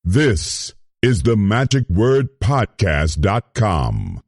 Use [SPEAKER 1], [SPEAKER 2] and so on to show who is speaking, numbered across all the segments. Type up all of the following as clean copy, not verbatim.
[SPEAKER 1] This is the MagicWordPodcast.com.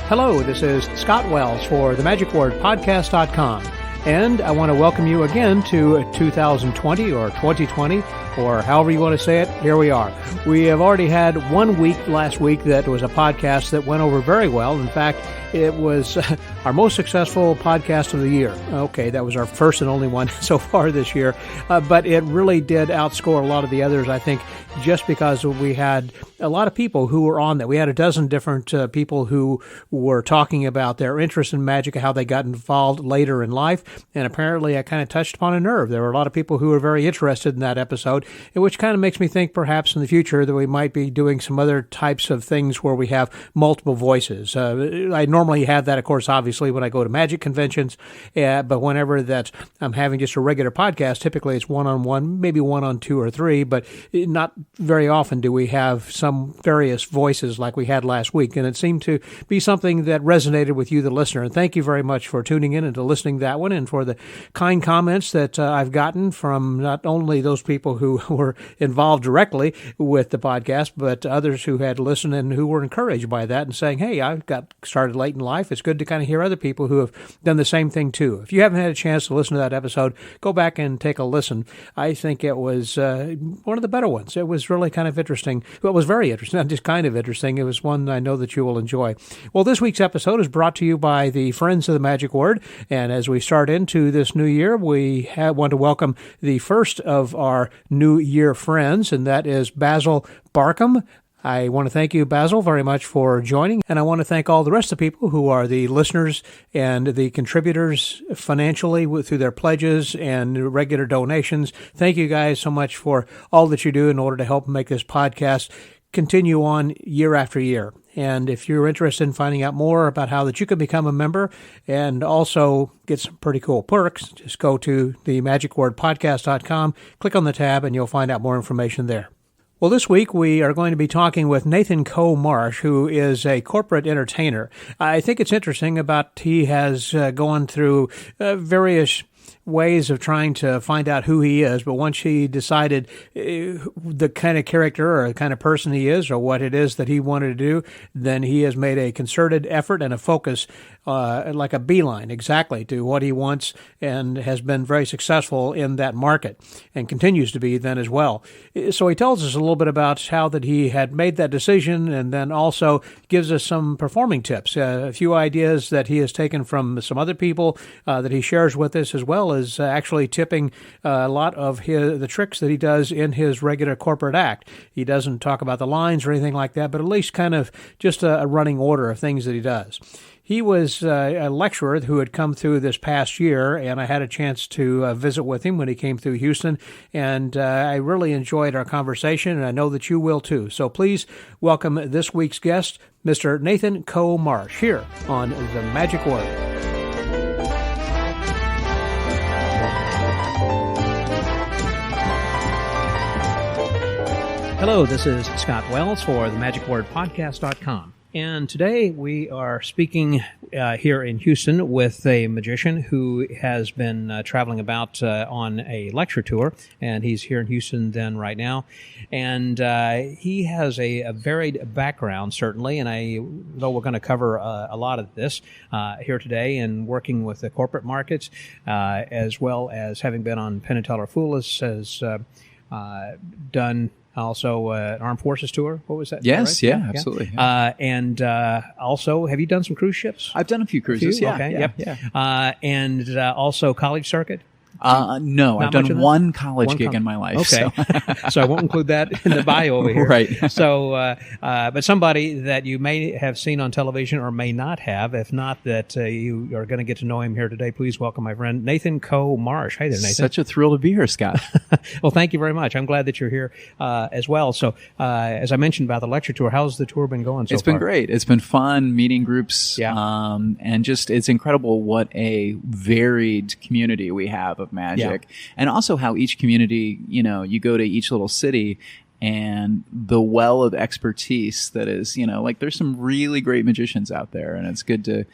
[SPEAKER 2] Hello, this is Scott Wells for the MagicWordPodcast.com, and I want to welcome you again to 2020 or 2020, or however you want to say it. Here we are. We have already had 1 week last week that was a podcast that went over very well. In fact, it was our most successful podcast of the year. Okay, that was our first and only one so far this year, but it really did outscore a lot of the others, I think, just because we had a lot of people who were on that. We had a dozen different people who were talking about their interest in magic, how they got involved later in life, and apparently I kind of touched upon a nerve. There were a lot of people who were very interested in that episode, which kind of makes me think perhaps in the future that we might be doing some other types of things where we have multiple voices. I normally have that, of course, obviously, when I go to magic conventions, but whenever that I'm having just a regular podcast, typically it's one-on-one, maybe one-on-two or three, but not very often do we have some various voices like we had last week, and it seemed to be something that resonated with you, the listener, and thank you very much for tuning in and to listening to that one, and for the kind comments that I've gotten from not only those people who were involved directly with the podcast, but others who had listened and who were encouraged by that and saying, hey, I got started late in life. It's good to kind of hear other people who have done the same thing too. If you haven't had a chance to listen to that episode, go back and take a listen. I think it was one of the better ones. It was really kind of interesting. Well, it was very interesting, not just kind of interesting. It was one I know that you will enjoy. Well, this week's episode is brought to you by the Friends of the Magic Word. And as we start into this new year, we want to welcome the first of our New Year friends, and that is Basil Barkham. I want to thank you, Basil, very much for joining, and I want to thank all the rest of the people who are the listeners and the contributors financially through their pledges and regular donations. Thank you guys so much for all that you do in order to help make this podcast continue on year after year. And if you're interested in finding out more about how that you can become a member and also get some pretty cool perks, just go to the MagicWordPodcast.com, click on the tab, and you'll find out more information there. Well, this week we are going to be talking with Nathan Coe Marsh, who is a corporate entertainer. I think it's interesting about he has gone through various ways of trying to find out who he is, but once he decided the kind of character or the kind of person he is or what it is that he wanted to do, then he has made a concerted effort and a focus, like a beeline exactly to what he wants, and has been very successful in that market and continues to be then as well. So he tells us a little bit about how that he had made that decision, and then also gives us some performing tips, a few ideas that he has taken from some other people that he shares with us, as well as actually tipping a lot of the tricks that he does in his regular corporate act. He doesn't talk about the lines or anything like that, but at least kind of just a running order of things that he does. He was a lecturer who had come through this past year, and I had a chance to visit with him when he came through Houston, and I really enjoyed our conversation, and I know that you will too. So please welcome this week's guest, Mr. Nathan Coe Marsh, here on The Magic Word. Hello, this is Scott Wells for the MagicWordPodcast.com. And today we are speaking here in Houston with a magician who has been traveling about on a lecture tour, and he's here in Houston then right now. And he has a varied background, certainly, and I know we're going to cover a lot of this here today, and working with the corporate markets, as well as having been on Penn & Teller Foolis, has done also an Armed Forces tour. What was that?
[SPEAKER 3] Yes,
[SPEAKER 2] right?
[SPEAKER 3] yeah, absolutely. Yeah.
[SPEAKER 2] And also, have you done some cruise ships?
[SPEAKER 3] I've done a few cruises, yeah.
[SPEAKER 2] Okay,
[SPEAKER 3] yeah,
[SPEAKER 2] yep.
[SPEAKER 3] yeah.
[SPEAKER 2] And also college circuit?
[SPEAKER 3] No, I've done one college gig in my life.
[SPEAKER 2] Okay. So I won't include that in the bio over here.
[SPEAKER 3] Right.
[SPEAKER 2] So, but somebody that you may have seen on television or may not have, if not that you are going to get to know him here today, please welcome my friend Nathan Coe Marsh. Hey there, Nathan.
[SPEAKER 3] Such a thrill to be here, Scott.
[SPEAKER 2] Well, thank you very much. I'm glad that you're here as well. So, as I mentioned about the lecture tour, how's the tour been going so far?
[SPEAKER 3] It's been great. It's been fun meeting groups.
[SPEAKER 2] Yeah.
[SPEAKER 3] And just, it's incredible what a varied community we have of magic.
[SPEAKER 2] Yeah.
[SPEAKER 3] And also how each community, you know, you go to each little city and the well of expertise that is, like there's some really great magicians out there, and it's good to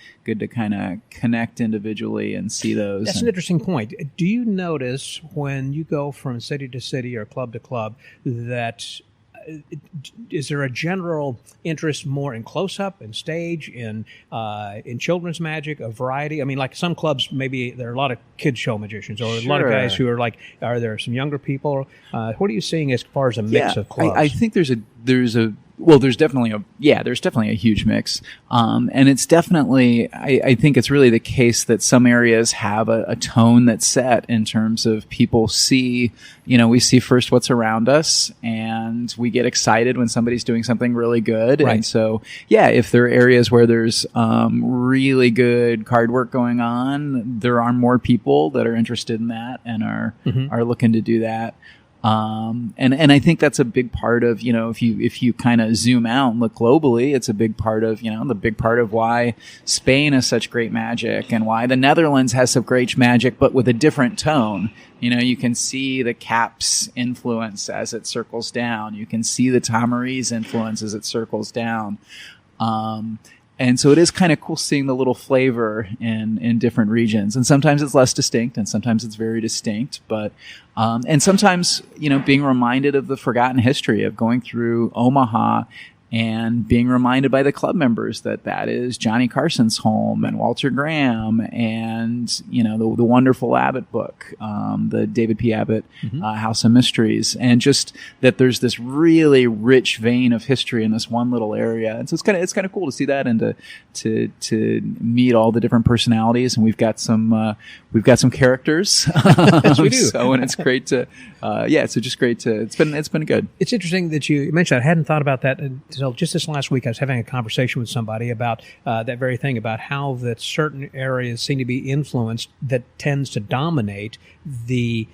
[SPEAKER 3] kind of connect individually and see those.
[SPEAKER 2] That's an interesting point. Do you notice when you go from city to city or club to club that is there a general interest more in close-up and stage, in children's magic, a variety? I mean, like some clubs, maybe there are a lot of kids show magicians, or a lot of guys who are like, are there some younger people? What are you seeing as far as a mix of clubs?
[SPEAKER 3] I think there's definitely a huge mix. And it's definitely, I think it's really the case that some areas have a tone that's set in terms of people see, we see first what's around us, and we get excited when somebody's doing something really good.
[SPEAKER 2] Right.
[SPEAKER 3] And so, if there are areas where there's really good card work going on, there are more people that are interested in that and are looking to do that. And I think that's a big part of, if you kind of zoom out and look globally, it's a big part of, the big part of why Spain has such great magic and why the Netherlands has some great magic, but with a different tone. You can see the Caps influence as it circles down. You can see the Tamariz influence as it circles down. And so it is kind of cool seeing the little flavor in different regions. And sometimes it's less distinct and sometimes it's very distinct. But, and sometimes, being reminded of the forgotten history of going through Omaha and being reminded by the club members that is Johnny Carson's home and Walter Graham and, the wonderful Abbott book, the David P. Abbott House of Mysteries. And just that there's this really rich vein of history in this one little area. And so it's kind of cool to see that and to meet all the different personalities. And we've got some characters.
[SPEAKER 2] Yes, we do.
[SPEAKER 3] So, and it's great to, so just great to, it's been good.
[SPEAKER 2] It's interesting that you mentioned that. I hadn't thought about that until just this last week. I was having a conversation with somebody about that very thing, about how that certain areas seem to be influenced that tends to dominate the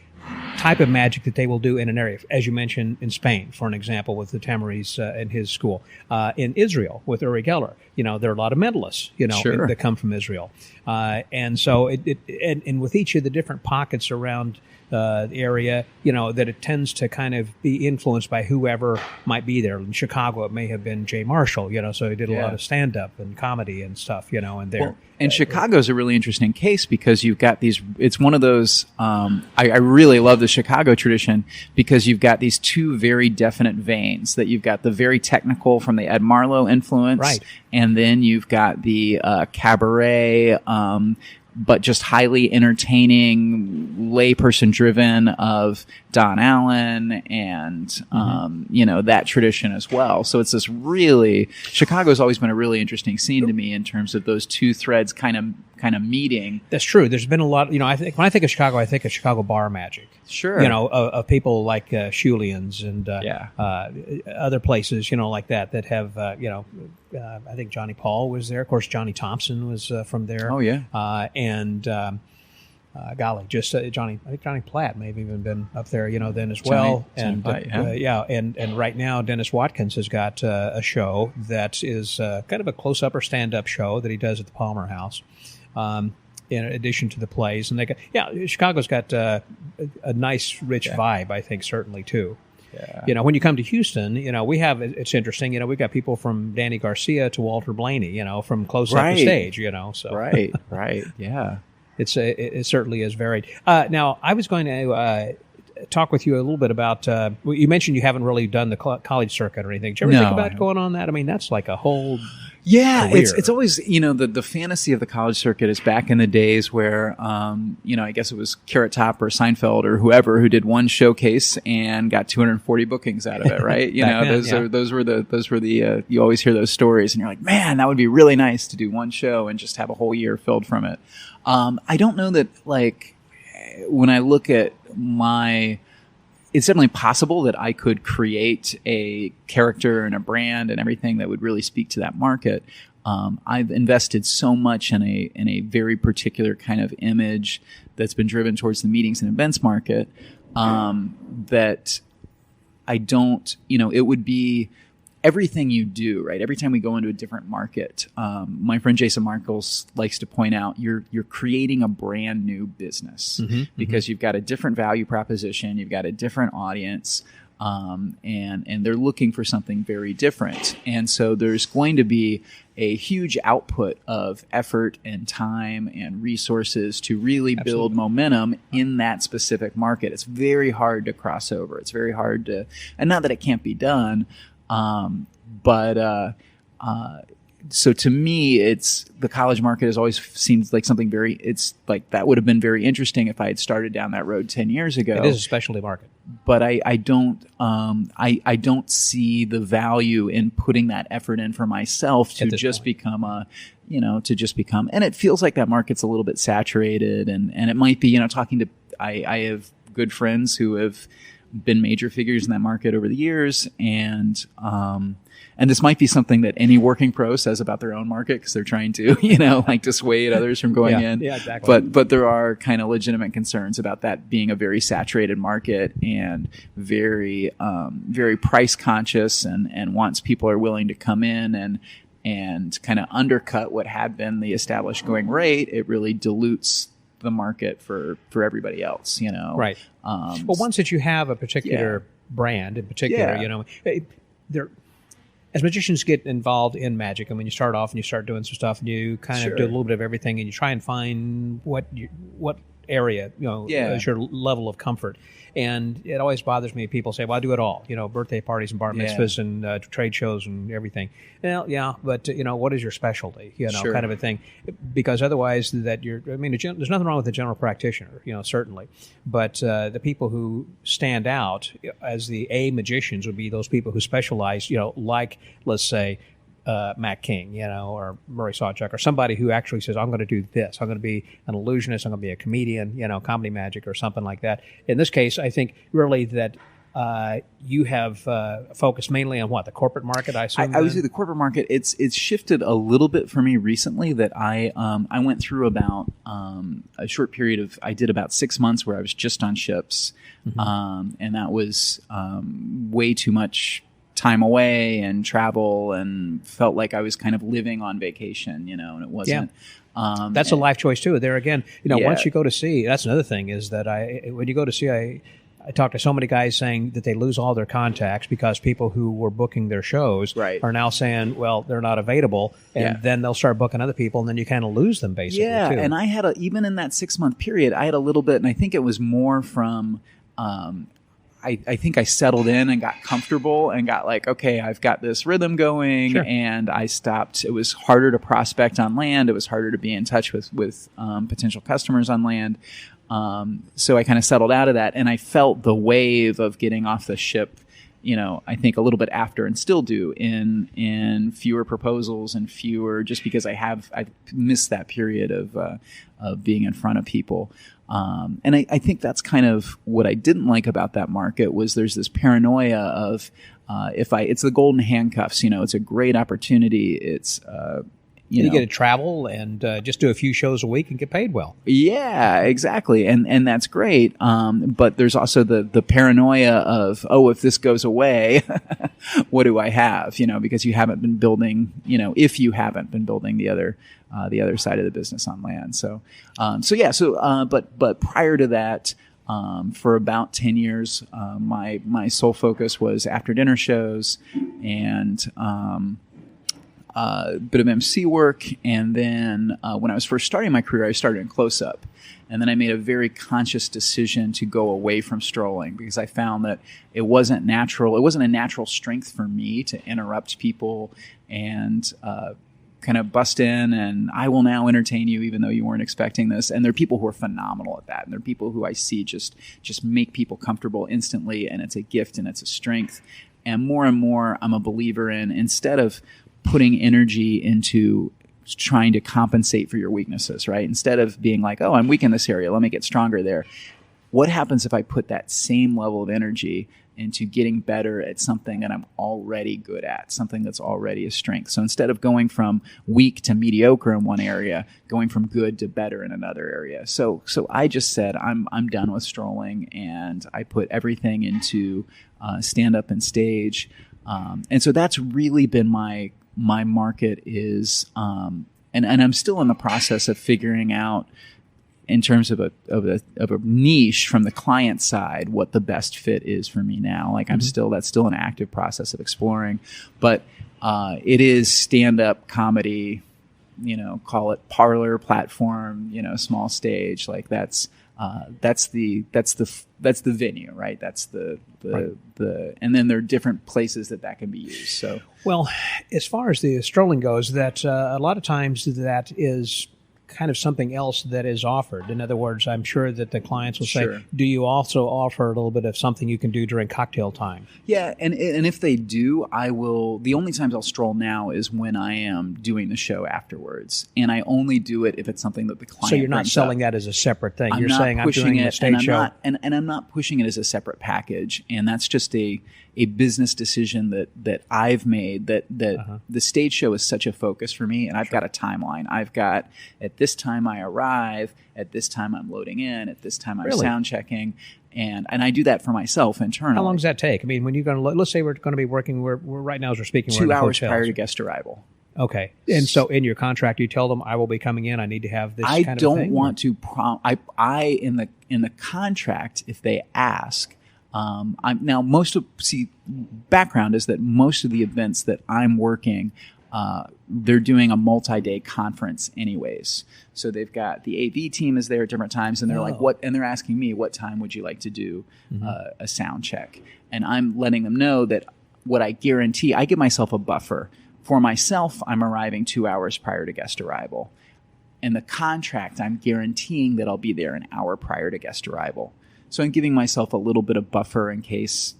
[SPEAKER 2] type of magic that they will do in an area. As you mentioned, in Spain, for an example, with the Tamariz and his school. In Israel, with Uri Geller, there are a lot of mentalists, that come from Israel. And so and with each of the different pockets around the area, that it tends to kind of be influenced by whoever might be there. In Chicago, it may have been Jay Marshall, so he did a lot of stand-up and comedy and stuff, and there.
[SPEAKER 3] Well, and Chicago's a really interesting case because you've got these, it's one of those, I really love the Chicago tradition because you've got these two very definite veins, that you've got the very technical from the Ed Marlowe influence.
[SPEAKER 2] Right.
[SPEAKER 3] And then you've got the cabaret, but just highly entertaining, layperson driven of Don Allen and, that tradition as well. So it's this really, Chicago's always been a really interesting scene to me in terms of those two threads kind of meeting.
[SPEAKER 2] That's true. There's been a lot, I think when I think of Chicago bar magic.
[SPEAKER 3] Sure.
[SPEAKER 2] Of people like Schulians and other places, like that have, I think Johnny Paul was there. Of course, Johnny Thompson was from there.
[SPEAKER 3] Oh, yeah.
[SPEAKER 2] Johnny, I think Johnny Platt may have even been up there, then as well.
[SPEAKER 3] Johnny Platt,
[SPEAKER 2] and right now Dennis Watkins has got a show that is kind of a close-up or stand-up show that he does at the Palmer House. In addition to the plays, and Chicago's got a nice, rich vibe, I think, certainly too. Yeah. When you come to Houston, we have, it's interesting, we've got people from Danny Garcia to Walter Blaney, from close up to stage, so.
[SPEAKER 3] Right, yeah.
[SPEAKER 2] It certainly is varied. Now, I was going to talk with you a little bit about, you mentioned you haven't really done the college circuit or anything. Did you ever think about going on that? I mean, that's like a whole career.
[SPEAKER 3] It's always, the fantasy of the college circuit is back in the days where, I guess it was Carrot Top or Seinfeld or whoever who did one showcase and got 240 bookings out of it, right? Those were the you always hear those stories and you're like, man, that would be really nice to do one show and just have a whole year filled from it. I don't know that, when I look at it's definitely possible that I could create a character and a brand and everything that would really speak to that market. I've invested so much in a very particular kind of image that's been driven towards the meetings and events market, that I don't, it would be everything you do, right? Every time we go into a different market, my friend Jason Markles likes to point out you're creating a brand new business because you've got a different value proposition, you've got a different audience. and they're looking for something very different. And so there's going to be a huge output of effort and time and resources to really build momentum in that specific market. It's very hard to cross over. It's very hard to, and not that it can't be done, but so to me, it's the college market has always seemed like something very, it's like that would have been very interesting if I had started down that road 10 years ago.
[SPEAKER 2] It is a specialty market.
[SPEAKER 3] But I don't see the value in putting that effort in for myself to just become and it feels like that market's a little bit saturated, and it might be, talking to, I have good friends who have been major figures in that market over the years, and this might be something that any working pro says about their own market because they're trying to, dissuade others from going in.
[SPEAKER 2] Yeah, exactly.
[SPEAKER 3] But there are kind of legitimate concerns about that being a very saturated market and very, very price conscious, and once people are willing to come in and kind of undercut what had been the established going rate, it really dilutes the market for everybody else,
[SPEAKER 2] Right. Well, once that you have a particular brand in particular, as magicians get involved in magic, you start off and you start doing some stuff, and you kind of do a little bit of everything, and you try and find what area, is your level of comfort. And it always bothers me. People say, well, I do it all, birthday parties and bar mitzvahs and trade shows and everything. Well, yeah, but, what is your specialty, kind of a thing. Because otherwise there's nothing wrong with the general practitioner, certainly. But the people who stand out as the magicians would be those people who specialize, like, let's say, Matt King, or Murray Sawchuck, or somebody who actually says, I'm going to do this. I'm going to be an illusionist. I'm going to be a comedian, comedy magic or something like that. In this case, I think really that you have focused mainly on the corporate market, I assume?
[SPEAKER 3] I would say the corporate market, it's shifted a little bit for me recently, that I went through about a short period of, I did about 6 months where I was just on ships. Mm-hmm. And that was way too much time away and travel, and felt like I was kind of living on vacation, and it wasn't. Yeah.
[SPEAKER 2] That's a life choice too. There again, once you go to sea, that's another thing is that when you go to sea, I talked to so many guys saying that they lose all their contacts because people who were booking their shows are now saying, well, they're not available, and then they'll start booking other people, and then you kind of lose them basically.
[SPEAKER 3] Yeah,
[SPEAKER 2] too.
[SPEAKER 3] And I had even in that 6 month period, I had a little bit, and I think it was more from. I think I settled in and got comfortable and got like, okay, I've got this rhythm going, and I stopped. It was harder to prospect on land. It was harder to be in touch with potential customers on land. So I kind of settled out of that, and I felt the wave of getting off the ship, I think a little bit after, and still do, in fewer proposals and fewer, just because I've missed that period of being in front of people. And I think that's kind of what I didn't like about that market, was there's this paranoia of, it's the golden handcuffs, it's a great opportunity. It's,
[SPEAKER 2] you get to travel and just do a few shows a week and get paid well.
[SPEAKER 3] Yeah, exactly. And that's great. But there's also the paranoia of, if this goes away, what do I have? Because you haven't been building, if you haven't been building the other side of the business on land. But prior to that, for about 10 years, my sole focus was after dinner shows and, a bit of MC work. And then when I was first starting my career, I started in close-up. And then I made a very conscious decision to go away from strolling because I found that it wasn't natural. It wasn't a natural strength for me to interrupt people and kind of bust in and I will now entertain you even though you weren't expecting this. And there are people who are phenomenal at that. And there are people who I see just make people comfortable instantly. And it's a gift and it's a strength. And more, I'm a believer in, instead of putting energy into trying to compensate for your weaknesses, right? Instead of being like, oh, I'm weak in this area, let me get stronger there. What happens if I put that same level of energy into getting better at something that I'm already good at, something that's already a strength? So instead of going from weak to mediocre in one area, going from good to better in another area. So I just said, I'm done with strolling, and I put everything into stand up and stage. And so that's really been my market is, and I'm still in the process of figuring out, in terms of a niche from the client side, what the best fit is for me now. Like that's still an active process of exploring, but it is stand-up comedy, call it parlor platform, small stage. Like that's the venue, right? That's the and then there are different places that can be used. So,
[SPEAKER 2] well, as far as the strolling goes, that a lot of times that is kind of something else that is offered. In other words, I'm sure that the clients will say, do you also offer a little bit of something you can do during cocktail time?
[SPEAKER 3] Yeah, and if they do, I will. The only times I'll stroll now is when I am doing the show afterwards, and I only do it if it's something that the client.
[SPEAKER 2] So you're not selling
[SPEAKER 3] up.
[SPEAKER 2] that as a separate thing.
[SPEAKER 3] I'm
[SPEAKER 2] you're
[SPEAKER 3] not
[SPEAKER 2] saying I'm
[SPEAKER 3] pushing
[SPEAKER 2] doing
[SPEAKER 3] it,
[SPEAKER 2] a stage show,
[SPEAKER 3] and I'm not pushing it as a separate package, and that's just a business decision that I've made. That the stage show is such a focus for me, and I've got a timeline. I've got at this time I arrive, at this time I'm loading in, at this time I'm sound checking, and I do that for myself internally.
[SPEAKER 2] How long does that take? I mean, when you're going to let's say we're going to be working, we're right now as we're speaking,
[SPEAKER 3] 2 hours prior to guest arrival.
[SPEAKER 2] Okay, and so in your contract, you tell them I will be coming in. I need to have this. kind of thing?
[SPEAKER 3] I don't want to. I in the contract, if they ask. Background is that most of the events that I'm working, they're doing a multi-day conference anyways. So they've got the AV team is there at different times, and they're like, "What?" And they're asking me, "What time would you like to do a sound check?" And I'm letting them know that what I guarantee, I give myself a buffer. For myself, I'm arriving 2 hours prior to guest arrival. In the contract, I'm guaranteeing that I'll be there an hour prior to guest arrival. So I'm giving myself a little bit of buffer in case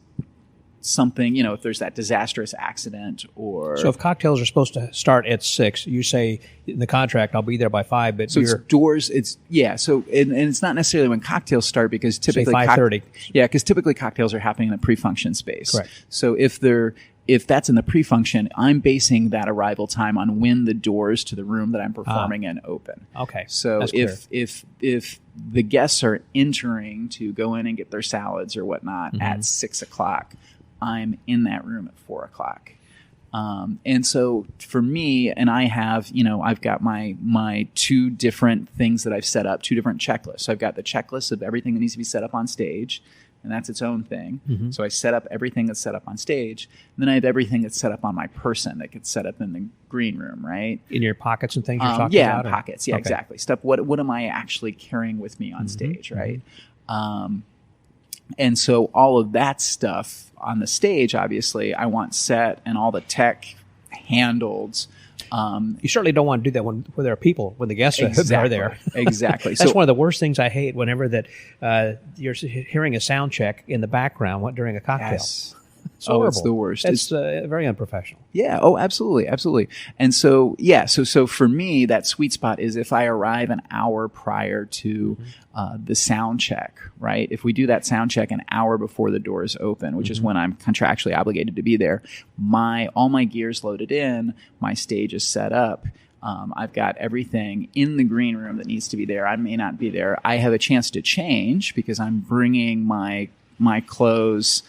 [SPEAKER 3] something, if there's that disastrous accident or...
[SPEAKER 2] So if cocktails are supposed to start at 6, you say in the contract, I'll be there by 5, but
[SPEAKER 3] so it's doors, so, and it's not necessarily when cocktails start because typically...
[SPEAKER 2] Say 5:30.
[SPEAKER 3] Because typically cocktails are happening in a pre-function space.
[SPEAKER 2] Correct.
[SPEAKER 3] So if that's in the pre-function, I'm basing that arrival time on when the doors to the room that I'm performing in open.
[SPEAKER 2] Okay.
[SPEAKER 3] So if the guests are entering to go in and get their salads or whatnot at 6 o'clock, I'm in that room at 4 o'clock. And so for me, and I have, I've got my 2 different things that I've set up, 2 different checklists. So I've got the checklist of everything that needs to be set up on stage. And that's its own thing. So I set up everything that's set up on stage. And then I have everything that's set up on my person that gets set up in the green room, right?
[SPEAKER 2] In your pockets and things you're talking about?
[SPEAKER 3] Yeah, pockets. Yeah, okay. Exactly. Stuff. What am I actually carrying with me on stage, right? And so all of that stuff on the stage, obviously, I want set and all the tech handled.
[SPEAKER 2] You certainly don't want to do that when there are people, when the guests are there.
[SPEAKER 3] Exactly.
[SPEAKER 2] That's one of the worst things I hate whenever that you're hearing a sound check in the background during a cocktail.
[SPEAKER 3] Yes.
[SPEAKER 2] It's horrible.
[SPEAKER 3] It's the worst.
[SPEAKER 2] It's very unprofessional.
[SPEAKER 3] Yeah. Oh, absolutely. Absolutely. And so, so for me, that sweet spot is if I arrive an hour prior to the sound check, right? If we do that sound check an hour before the doors open, which is when I'm contractually obligated to be there, all my gear's loaded in, my stage is set up. I've got everything in the green room that needs to be there. I may not be there. I have a chance to change because I'm bringing my clothes.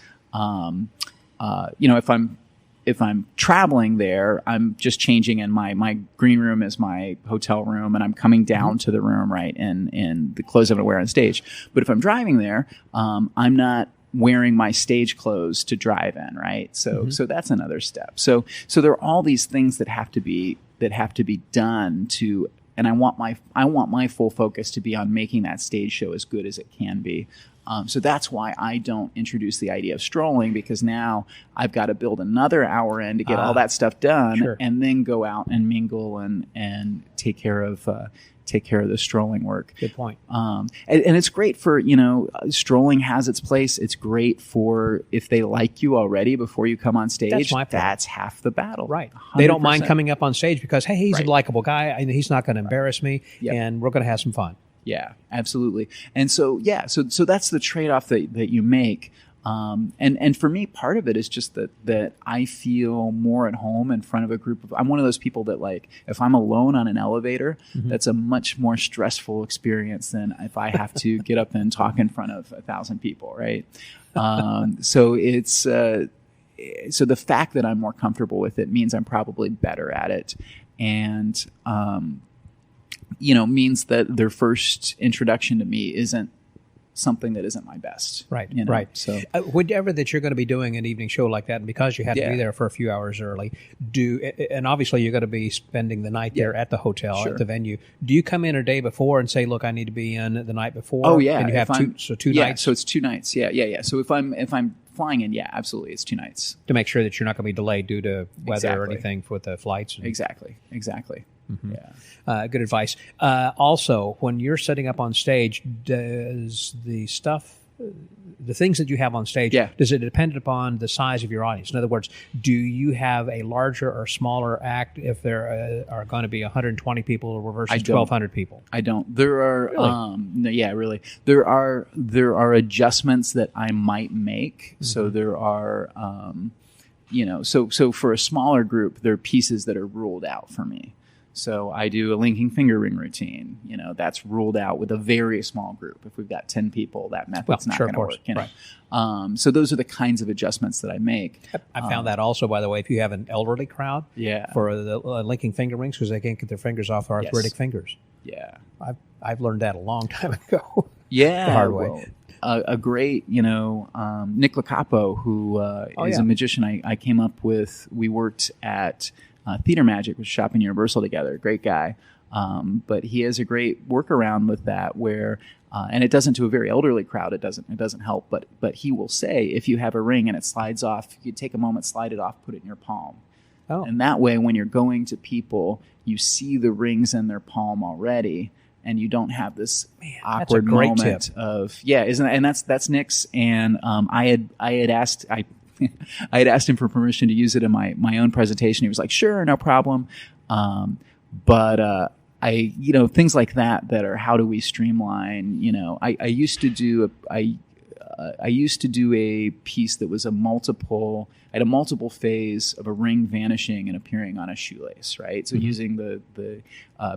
[SPEAKER 3] If I'm traveling there, I'm just changing in my green room is my hotel room, and I'm coming down to the room, right, in the clothes I'm going to wear on stage. But if I'm driving there, I'm not wearing my stage clothes to drive in, right? So that's another step. So there are all these things that have to be done to. And I want my full focus to be on making that stage show as good as it can be. So that's why I don't introduce the idea of strolling, because now I've got to build another hour in to get all that stuff done, and then go out and mingle and take care of the strolling work.
[SPEAKER 2] Good point.
[SPEAKER 3] And it's great for, strolling has its place. It's great for if they like you already before you come on stage. That's half the battle.
[SPEAKER 2] Right.
[SPEAKER 3] 100%.
[SPEAKER 2] They don't mind coming up on stage because, hey, he's a likable guy and he's not going to embarrass me, and we're going to have some fun.
[SPEAKER 3] Yeah, absolutely. And so, so that's the trade-off that you make. And for me, part of it is just that I feel more at home in front of a group of, I'm one of those people that, like, if I'm alone on an elevator, that's a much more stressful experience than if I have to get up and talk in front of 1,000 people, right? So it's, so the fact that I'm more comfortable with it means I'm probably better at it. And, means that their first introduction to me isn't something that isn't my best.
[SPEAKER 2] Right,
[SPEAKER 3] you know?
[SPEAKER 2] right.
[SPEAKER 3] So
[SPEAKER 2] whenever that you're going to be doing an evening show like that, and because you had to be there for a few hours early, and obviously you're going to be spending the night there at the hotel, at the venue. Do you come in a day before and say, look, I need to be in the night before?
[SPEAKER 3] Oh, yeah.
[SPEAKER 2] And you have two nights?
[SPEAKER 3] So it's 2 nights. Yeah. So if I'm flying in, absolutely, it's 2 nights.
[SPEAKER 2] To make sure that you're not going to be delayed due to weather or anything with the flights.
[SPEAKER 3] Exactly.
[SPEAKER 2] Mm-hmm.
[SPEAKER 3] Yeah.
[SPEAKER 2] Good advice. Also, when you're setting up on stage, does the things that you have on stage, does it depend upon the size of your audience? In other words, do you have a larger or smaller act if there are going to be 120 people versus 1,200 people?
[SPEAKER 3] I don't. There are, really. There are adjustments that I might make. Mm-hmm. So there are, so for a smaller group, there are pieces that are ruled out for me. So I do a linking finger ring routine. That's ruled out with a very small group. If we've got 10 people, that method's not going to work. Right. So those are the kinds of adjustments that I make.
[SPEAKER 2] I found that also, by the way, if you have an elderly crowd, for the linking finger rings, because they can't get their fingers off arthritic fingers.
[SPEAKER 3] Yeah,
[SPEAKER 2] I've learned that a long time ago.
[SPEAKER 3] Yeah,
[SPEAKER 2] the hard way.
[SPEAKER 3] A great, Nick Lacapo, who is a magician I came up with. We worked at Theater Magic, which is Shopping Universal together. Great guy. But he has a great workaround with that where, and it doesn't to a very elderly crowd. It doesn't help. But he will say, if you have a ring and it slides off, you take a moment, slide it off, put it in your palm. Oh. And that way, when you're going to people, you see the rings in their palm already. And you don't have this awkward moment of and that's Nick's. And I had asked him for permission to use it in my own presentation. He was like, "Sure, no problem." But things like that are how do we streamline? I used to do a piece that was a multiple phase of a ring vanishing and appearing on a shoelace, right? So using the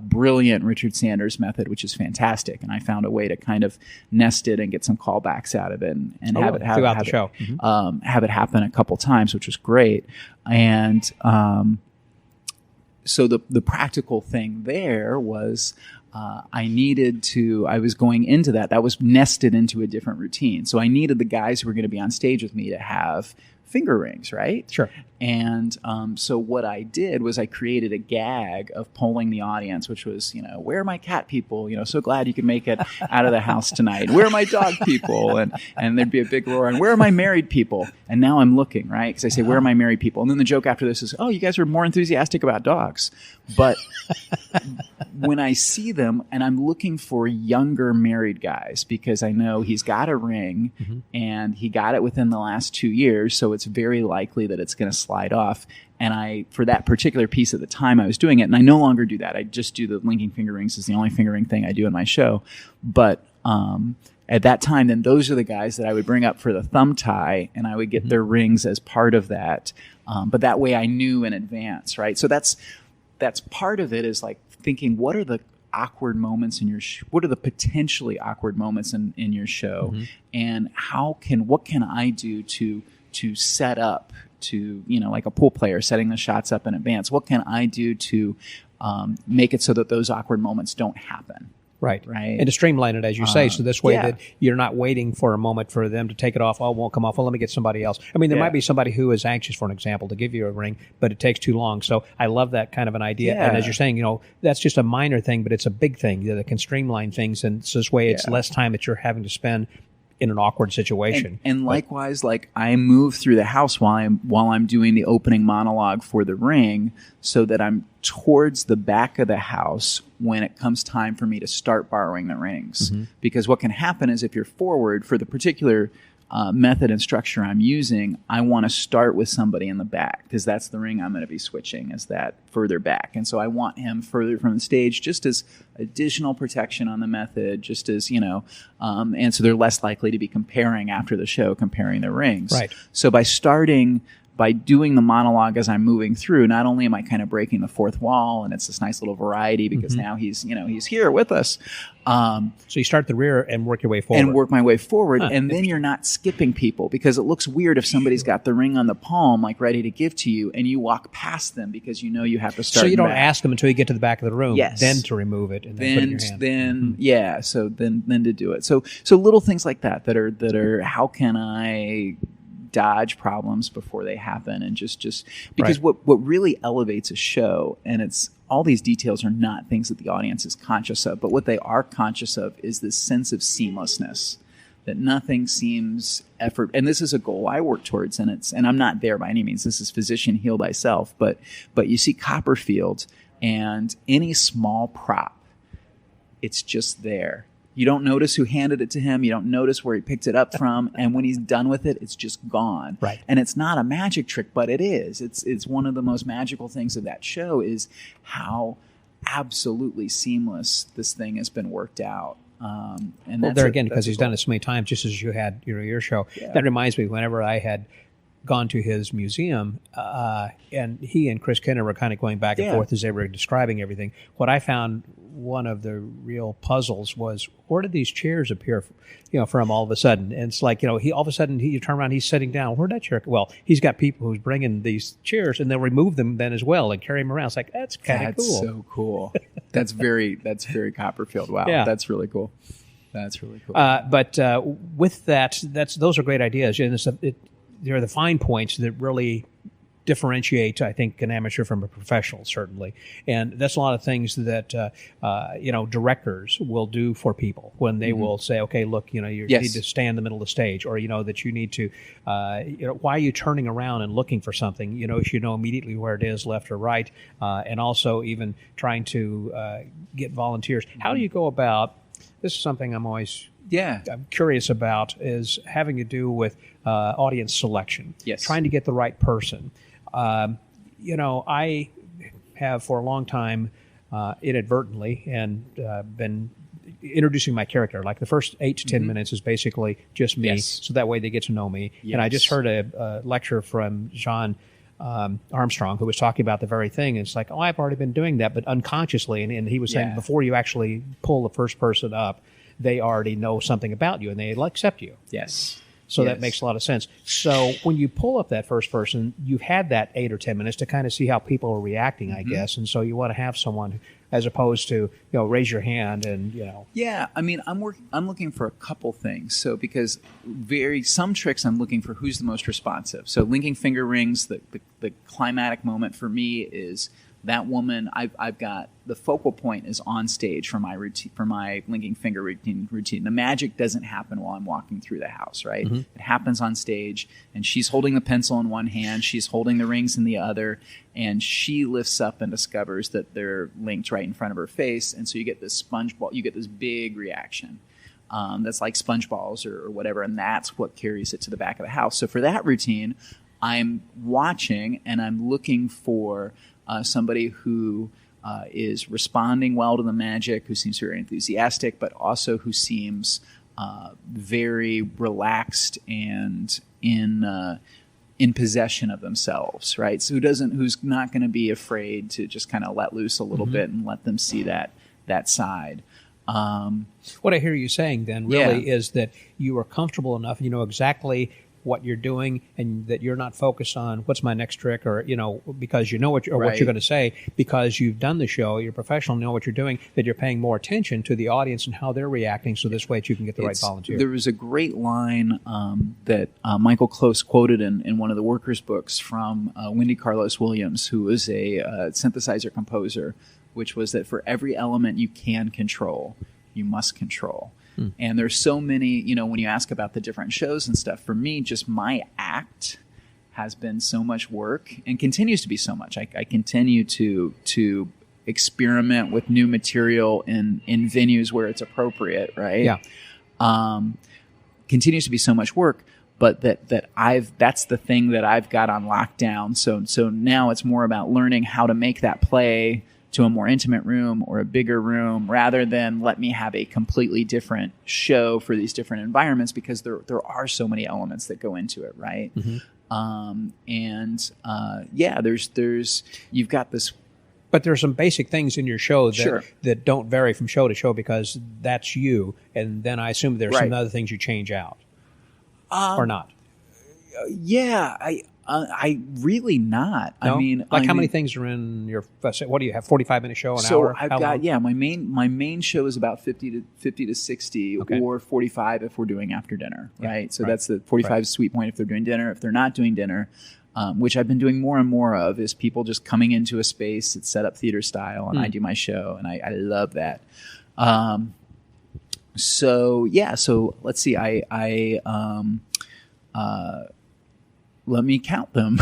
[SPEAKER 3] brilliant Richard Sanders method, which is fantastic, and I found a way to kind of nest it and get some callbacks out of it and have it
[SPEAKER 2] throughout the show.
[SPEAKER 3] Have it happen a couple times, which was great. And so the practical thing there was I was going into that was nested into a different routine. So I needed the guys who were going to be on stage with me to have finger rings, right?
[SPEAKER 2] Sure.
[SPEAKER 3] And so what I did was I created a gag of polling the audience, which was, where are my cat people? So glad you could make it out of the house tonight. Where are my dog people? And there'd be a big roar. And where are my married people? And now I'm looking, right? Because I say, where are my married people? And then the joke after this is, oh, you guys are more enthusiastic about dogs. But when I see them, and I'm looking for younger married guys, because I know he's got a ring and he got it within the last 2 years. So it's very likely that it's going to slide off. And for that particular piece at the time, I was doing it, and I no longer do that. I just do the linking finger rings is the only finger ring thing I do in my show. But at that time, then those are the guys that I would bring up for the thumb tie, and I would get their rings as part of that. But that way I knew in advance, right? So that's part of it, is like thinking, what are the awkward moments in your what are the potentially awkward moments in your show, and what can I do to set up to, like a pool player setting the shots up in advance, what can I do to make it so that those awkward moments don't happen?
[SPEAKER 2] Right. And to streamline it, as you say, so this way that you're not waiting for a moment for them to take it off. Oh, it won't come off. Well, let me get somebody else. I mean, there might be somebody who is anxious, for an example, to give you a ring, but it takes too long. So I love that kind of an idea. And as you're saying, that's just a minor thing, but it's a big thing that can streamline things. And so this way it's less time that you're having to spend in an awkward situation.
[SPEAKER 3] And likewise, like I move through the house while I'm doing the opening monologue for the ring, so that I'm towards the back of the house when it comes time for me to start borrowing the rings. Because what can happen is, if you're forward for the particular method and structure I'm using, I want to start with somebody in the back, because that's the ring I'm going to be switching, is that further back. And so I want him further from the stage, just as additional protection on the method, just as, and so they're less likely to be comparing after the show, comparing their rings.
[SPEAKER 2] Right.
[SPEAKER 3] So by starting by doing the monologue as I'm moving through, not only am I kind of breaking the fourth wall, and it's this nice little variety because now he's here with us.
[SPEAKER 2] So you start at the rear and work your way forward.
[SPEAKER 3] And work my way forward. And then you're not skipping people, because it looks weird if somebody's got the ring on the palm, like ready to give to you, and you walk past them because you have to start.
[SPEAKER 2] So you don't
[SPEAKER 3] back.
[SPEAKER 2] Ask them until you get to the back of the room,
[SPEAKER 3] Yes.
[SPEAKER 2] then to remove it and then put it in your hand.
[SPEAKER 3] Then to do it. So little things like that are how can I dodge problems before they happen, and just because what really elevates a show, and it's all these details are not things that the audience is conscious of, but what they are conscious of is this sense of seamlessness, that nothing seems effort. And this is a goal I work towards, and I'm not there by any means. This is physician heal thyself, but you see Copperfield and any small prop, it's just there. You don't notice who handed it to him. You don't notice where he picked it up from. And when he's done with it, it's just gone.
[SPEAKER 2] Right.
[SPEAKER 3] And it's not a magic trick, but it is. It's one of the most magical things of that show is how absolutely seamless this thing has been worked out. And
[SPEAKER 2] Well, there again, because he's done it so many times, just as you had your show.
[SPEAKER 3] Yeah.
[SPEAKER 2] That reminds me, whenever I had gone to his museum, and he and Chris Kenner were kind of going back and
[SPEAKER 3] Yeah.
[SPEAKER 2] forth as they were describing everything. What I found one of the real puzzles was, where did these chairs appear, from all of a sudden? And it's like, he all of a sudden you turn around, he's sitting down. Where'd that chair? Well, he's got people who's bringing these chairs, and they'll remove them then as well and carry them around. It's like, that's kind of cool.
[SPEAKER 3] That's so cool. That's very Copperfield. Wow,
[SPEAKER 2] Yeah.
[SPEAKER 3] That's really cool. That's really cool.
[SPEAKER 2] But with that, those are great ideas, and they're the fine points that really differentiate, I think, an amateur from a professional, certainly. And that's a lot of things that directors will do for people when they will say, okay, look, you
[SPEAKER 3] Yes.
[SPEAKER 2] need to stand in the middle of the stage, or that you need to, why are you turning around and looking for something? You should know immediately where it is, left or right, and also even trying to get volunteers. How do you go about? This is something I'm curious about, is having to do with audience selection.
[SPEAKER 3] Yes.
[SPEAKER 2] Trying to get the right person. I have for a long time inadvertently and been introducing my character. Like the first 8 to 10 minutes is basically just me,
[SPEAKER 3] Yes.
[SPEAKER 2] so that way they get to know me.
[SPEAKER 3] Yes.
[SPEAKER 2] And I just heard a lecture from John Armstrong, who was talking about the very thing. And it's like, I've already been doing that, but unconsciously. And he was saying,
[SPEAKER 3] Yeah.
[SPEAKER 2] before you actually pull the first person up, they already know something about you and they'll accept you.
[SPEAKER 3] Yes.
[SPEAKER 2] So
[SPEAKER 3] Yes.
[SPEAKER 2] that makes a lot of sense. So when you pull up that first person, you've had that 8 or 10 minutes to kind of see how people are reacting, I guess. And so you want to have someone, as opposed to, raise your hand and,
[SPEAKER 3] Yeah, I mean, I'm looking for a couple things. So because some tricks, I'm looking for who's the most responsive. So linking finger rings, the climatic moment for me is that woman. I've got the focal point is on stage for my routine, for my linking finger routine. The magic doesn't happen while I'm walking through the house, right?
[SPEAKER 2] Mm-hmm.
[SPEAKER 3] It happens on stage, and she's holding the pencil in one hand, she's holding the rings in the other, and she lifts up and discovers that they're linked right in front of her face, and so you get this sponge ball, you get this big reaction. That's like sponge balls or whatever, and that's what carries it to the back of the house. So for that routine, I'm watching and I'm looking for somebody who is responding well to the magic, who seems very enthusiastic, but also who seems very relaxed and in possession of themselves, right? So who's not going to be afraid to just kind of let loose a little bit and let them see that side.
[SPEAKER 2] What I hear you saying then really is that you are comfortable enough, you know exactly what you're doing, and that you're not focused on what's my next trick, or because you know what you're going to say, because you've done the show, you're professional, know what you're doing, that you're paying more attention to the audience and how they're reacting, so this way you can get the right volunteer.
[SPEAKER 3] There was a great line that Michael Close quoted in one of the workers' books from Wendy Carlos Williams, who was a synthesizer composer, which was that for every element you can control, you must control. And there's so many, when you ask about the different shows and stuff, for me, just my act has been so much work and continues to be so much. I continue to experiment with new material in venues where it's appropriate, right?
[SPEAKER 2] Yeah.
[SPEAKER 3] Continues to be so much work, but that's the thing that I've got on lockdown. So now it's more about learning how to make that play to a more intimate room or a bigger room, rather than let me have a completely different show for these different environments, because there are so many elements that go into it, right? There's you've got this.
[SPEAKER 2] But there are some basic things in your show that,
[SPEAKER 3] Sure.
[SPEAKER 2] that don't vary from show to show because that's you. And then I assume there's some
[SPEAKER 3] Right.
[SPEAKER 2] other things you change out. Or not.
[SPEAKER 3] Yeah, I really not.
[SPEAKER 2] No?
[SPEAKER 3] I mean,
[SPEAKER 2] how many things are in your, what do you have, 45-minute show, an
[SPEAKER 3] so
[SPEAKER 2] hour?
[SPEAKER 3] I've
[SPEAKER 2] How
[SPEAKER 3] got
[SPEAKER 2] long?
[SPEAKER 3] my main show is about 50 to 60
[SPEAKER 2] Okay.
[SPEAKER 3] or 45 if we're doing after dinner,
[SPEAKER 2] Yeah,
[SPEAKER 3] right? So
[SPEAKER 2] right,
[SPEAKER 3] that's the 45
[SPEAKER 2] right.
[SPEAKER 3] sweet point if they're doing dinner. If they're not doing dinner, which I've been doing more and more of, is people just coming into a space that's set up theater style, and I do my show, and I love that. So let's see. Let me count them.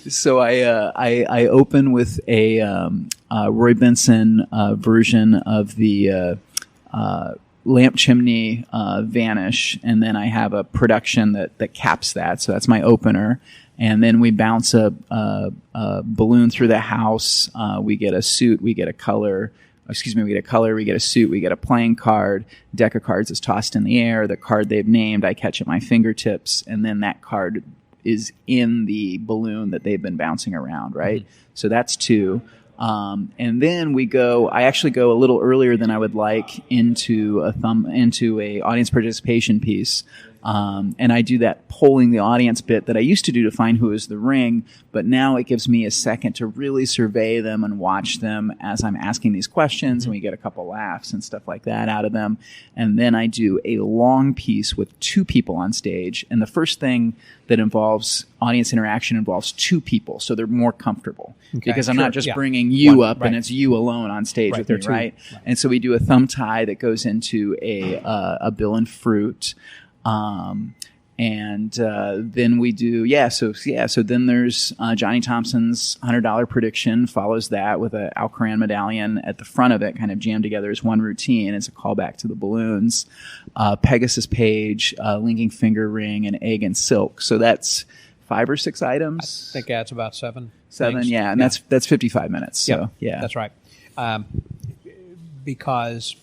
[SPEAKER 3] So I open with a Roy Benson version of the Lamp Chimney Vanish, and then I have a production that caps that. So that's my opener. And then we bounce a balloon through the house. We get a suit. We get a color. We get a color, we get a suit, we get a playing card, deck of cards is tossed in the air, the card they've named, I catch at my fingertips, and then that card is in the balloon that they've been bouncing around, right? Mm-hmm. So that's 2. And then I actually go a little earlier than I would like into a audience participation piece. And I do that polling the audience bit that I used to do to find who is the ring, but now it gives me a second to really survey them and watch them as I'm asking these questions, and we get a couple laughs and stuff like that out of them. And then I do a long piece with 2 people on stage, and the first thing that involves audience interaction involves 2 people, so they're more comfortable.
[SPEAKER 2] Okay,
[SPEAKER 3] because I'm
[SPEAKER 2] sure,
[SPEAKER 3] not just
[SPEAKER 2] yeah.
[SPEAKER 3] bringing you
[SPEAKER 2] One,
[SPEAKER 3] up
[SPEAKER 2] right.
[SPEAKER 3] and it's you alone on stage
[SPEAKER 2] Right,
[SPEAKER 3] with
[SPEAKER 2] there
[SPEAKER 3] me,
[SPEAKER 2] are 2.
[SPEAKER 3] right?
[SPEAKER 2] Right.
[SPEAKER 3] And so we do a thumb tie that goes into a bill and fruit. Then we do, so then there's Johnny Thompson's $100 prediction follows that with a Alcoran medallion at the front of it, kind of jammed together as one routine. It's a callback to the balloons. Pegasus Page, linking finger ring, and egg and silk. So that's 5 or 6 items.
[SPEAKER 2] I think that's about 7.
[SPEAKER 3] 7,
[SPEAKER 2] things.
[SPEAKER 3] yeah, and that's 55 minutes. So,
[SPEAKER 2] Yep,
[SPEAKER 3] yeah.
[SPEAKER 2] that's right. Because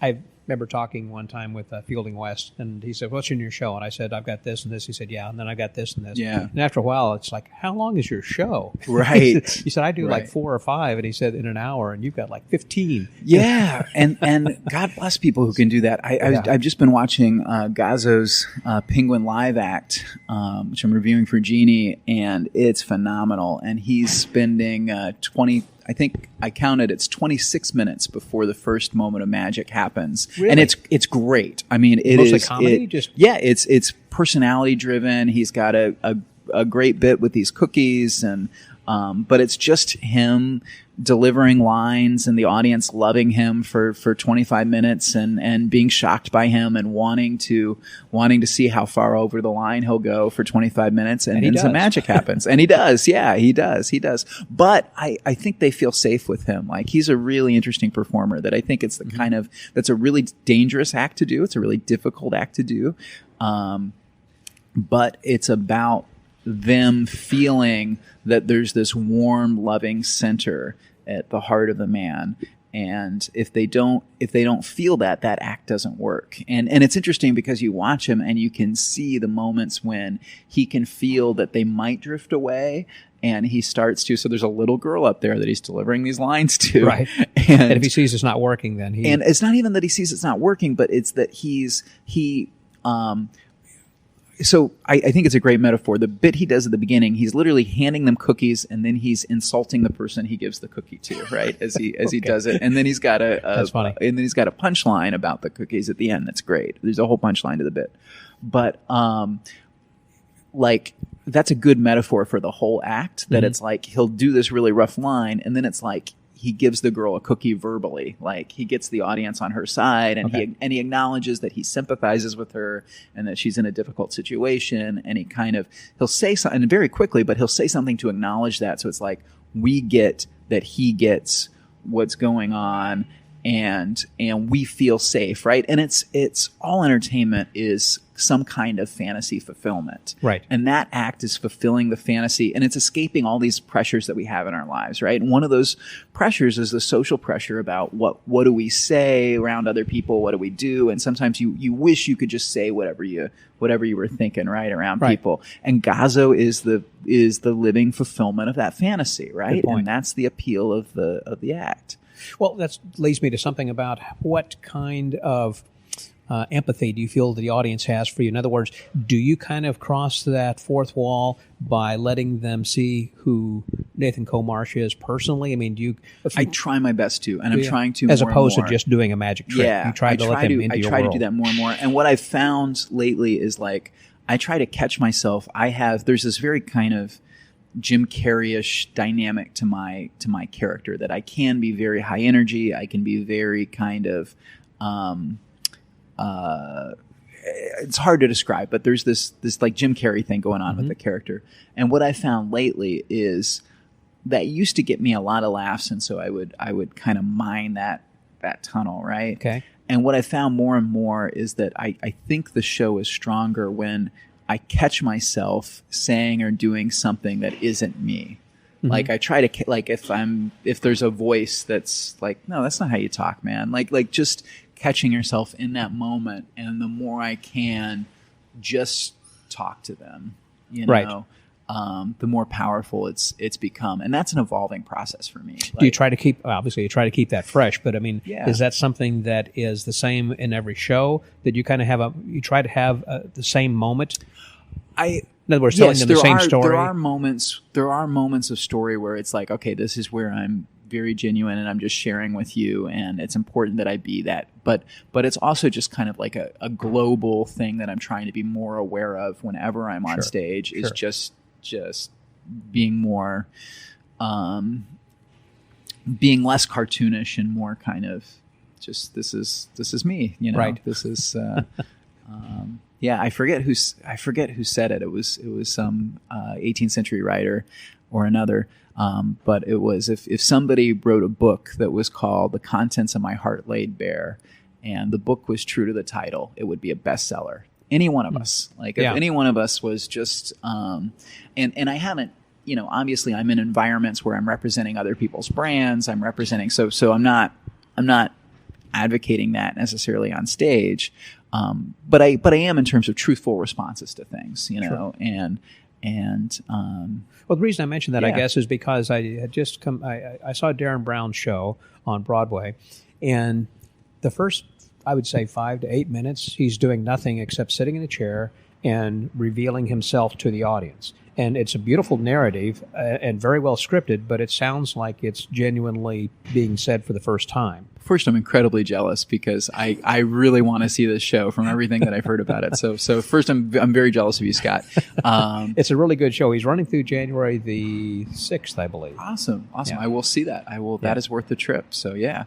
[SPEAKER 2] I remember talking one time with Fielding West, and he said, "What's in your show?" And I said, "I've got this and this." He said, "Yeah," and then I got this and this.
[SPEAKER 3] Yeah.
[SPEAKER 2] And after a while, it's like, "How long is your show?"
[SPEAKER 3] Right.
[SPEAKER 2] He said, "I do like
[SPEAKER 3] Right.
[SPEAKER 2] 4 or 5," and he said, "In an hour," and you've got like 15.
[SPEAKER 3] Yeah, and God bless people who can do that. I've just been watching Gazzo's Penguin Live Act, which I'm reviewing for Genie, and it's phenomenal. And he's spending 20. I think I counted. It's 26 minutes before the first moment of magic happens,
[SPEAKER 2] Really?
[SPEAKER 3] and it's great. I mean, it
[SPEAKER 2] Mostly
[SPEAKER 3] is
[SPEAKER 2] comedy?
[SPEAKER 3] It's personality driven. He's got a great bit with these cookies, and but it's just him delivering lines and the audience loving him for 25 minutes and being shocked by him and wanting to see how far over the line he'll go for 25 minutes, and
[SPEAKER 2] he
[SPEAKER 3] then some
[SPEAKER 2] does.
[SPEAKER 3] magic happens. And he does. Yeah, he does. But I think they feel safe with him. Like, he's a really interesting performer that I think it's the kind of, that's a really dangerous act to do. It's a really difficult act to do. But it's about them feeling that there's this warm, loving center at the heart of the man. And if they don't feel that act doesn't work. And it's interesting because you watch him and you can see the moments when he can feel that they might drift away, and he starts to. So there's a little girl up there that he's delivering these lines to.
[SPEAKER 2] Right.
[SPEAKER 3] And
[SPEAKER 2] if he sees it's not working, then he...
[SPEAKER 3] And it's not even that he sees it's not working, but it's that so I think it's a great metaphor. The bit he does at the beginning, he's literally handing them cookies, and then he's insulting the person he gives the cookie to, right? As he
[SPEAKER 2] Okay.
[SPEAKER 3] does it, and then he's got
[SPEAKER 2] That's funny.
[SPEAKER 3] and then he's got a punchline about the cookies at the end. That's great. There's a whole punchline to the bit, but like, that's a good metaphor for the whole act. That it's like he'll do this really rough line, and then it's like he gives the girl a cookie verbally. Like, he gets the audience on her side, and
[SPEAKER 2] Okay.
[SPEAKER 3] he acknowledges that he sympathizes with her and that she's in a difficult situation. And he'll say something very quickly, but he'll say something to acknowledge that. So it's like, we get that he gets what's going on, and we feel safe, right? And it's all entertainment is some kind of fantasy fulfillment.
[SPEAKER 2] Right.
[SPEAKER 3] And that act is fulfilling the fantasy, and it's escaping all these pressures that we have in our lives, right? And one of those pressures is the social pressure about what do we say around other people, what do we do? And sometimes you wish you could just say whatever you were thinking, right, around people. And Gazzo is the living fulfillment of that fantasy, right? And that's the appeal of the act.
[SPEAKER 2] Well, that leads me to something about what kind of empathy do you feel the audience has for you? In other words, do you kind of cross that fourth wall by letting them see who Nathan Comarsh is personally? I mean, do you?
[SPEAKER 3] I try my best to, and I'm trying to
[SPEAKER 2] as
[SPEAKER 3] more
[SPEAKER 2] opposed
[SPEAKER 3] and more.
[SPEAKER 2] to just doing a magic trick.
[SPEAKER 3] Yeah,
[SPEAKER 2] you try to let them into your world.
[SPEAKER 3] I try to do that more and more. And what I've found lately is like I try to catch myself. There's this very kind of Jim Carrey-ish dynamic to my character that I can be very high energy. I can be very kind of. It's hard to describe, but there's this like Jim Carrey thing going on with the character. And what I found lately is that used to get me a lot of laughs, and so I would kind of mine that tunnel, right?
[SPEAKER 2] Okay.
[SPEAKER 3] And what I found more and more is that I think the show is stronger when I catch myself saying or doing something that isn't me. Mm-hmm. Like I try to like if there's a voice that's like, no, that's not how you talk, man. Like just catching yourself in that moment, and the more I can just talk to them, you know,
[SPEAKER 2] right.
[SPEAKER 3] The more powerful it's become, and that's an evolving process for me.
[SPEAKER 2] Do you try to keep? Obviously, you try to keep that fresh, but I mean,
[SPEAKER 3] yeah.
[SPEAKER 2] Is that something that is the same in every show? That you kind of have you try to have the same moment? In other words, telling them the same story.
[SPEAKER 3] There are moments of story where it's like, okay, this is where I'm very genuine and I'm just sharing with you, and it's important that I be that. But it's also just kind of like a global thing that I'm trying to be more aware of whenever I'm on stage is just being more, being less cartoonish and more kind of just this is me, you know.
[SPEAKER 2] Right.
[SPEAKER 3] This is. Yeah, I forget who said it. It was some 18th century writer or another. But it was if somebody wrote a book that was called The Contents of My Heart Laid Bare, and the book was true to the title, it would be a bestseller. Any one of us, if any one of us was just, and I haven't, you know, obviously I'm in environments where I'm representing other people's brands. I'm representing, so I'm not advocating that necessarily on stage. But I am in terms of truthful responses to things, you know,
[SPEAKER 2] well, the reason I mentioned that, I guess, is because I had just I saw Darren Brown's show on Broadway, and the first, I would say, 5 to 8 minutes, he's doing nothing except sitting in a chair and revealing himself to the audience. And it's a beautiful narrative and very well scripted, but it sounds like it's genuinely being said for the first time.
[SPEAKER 3] First, I'm incredibly jealous because I really want to see this show from everything that I've heard about it. So first, I'm very jealous of you, Scott.
[SPEAKER 2] It's a really good show. He's running through January the 6th, I believe.
[SPEAKER 3] Awesome.
[SPEAKER 2] Yeah.
[SPEAKER 3] I will see that. That is worth the trip. So yeah.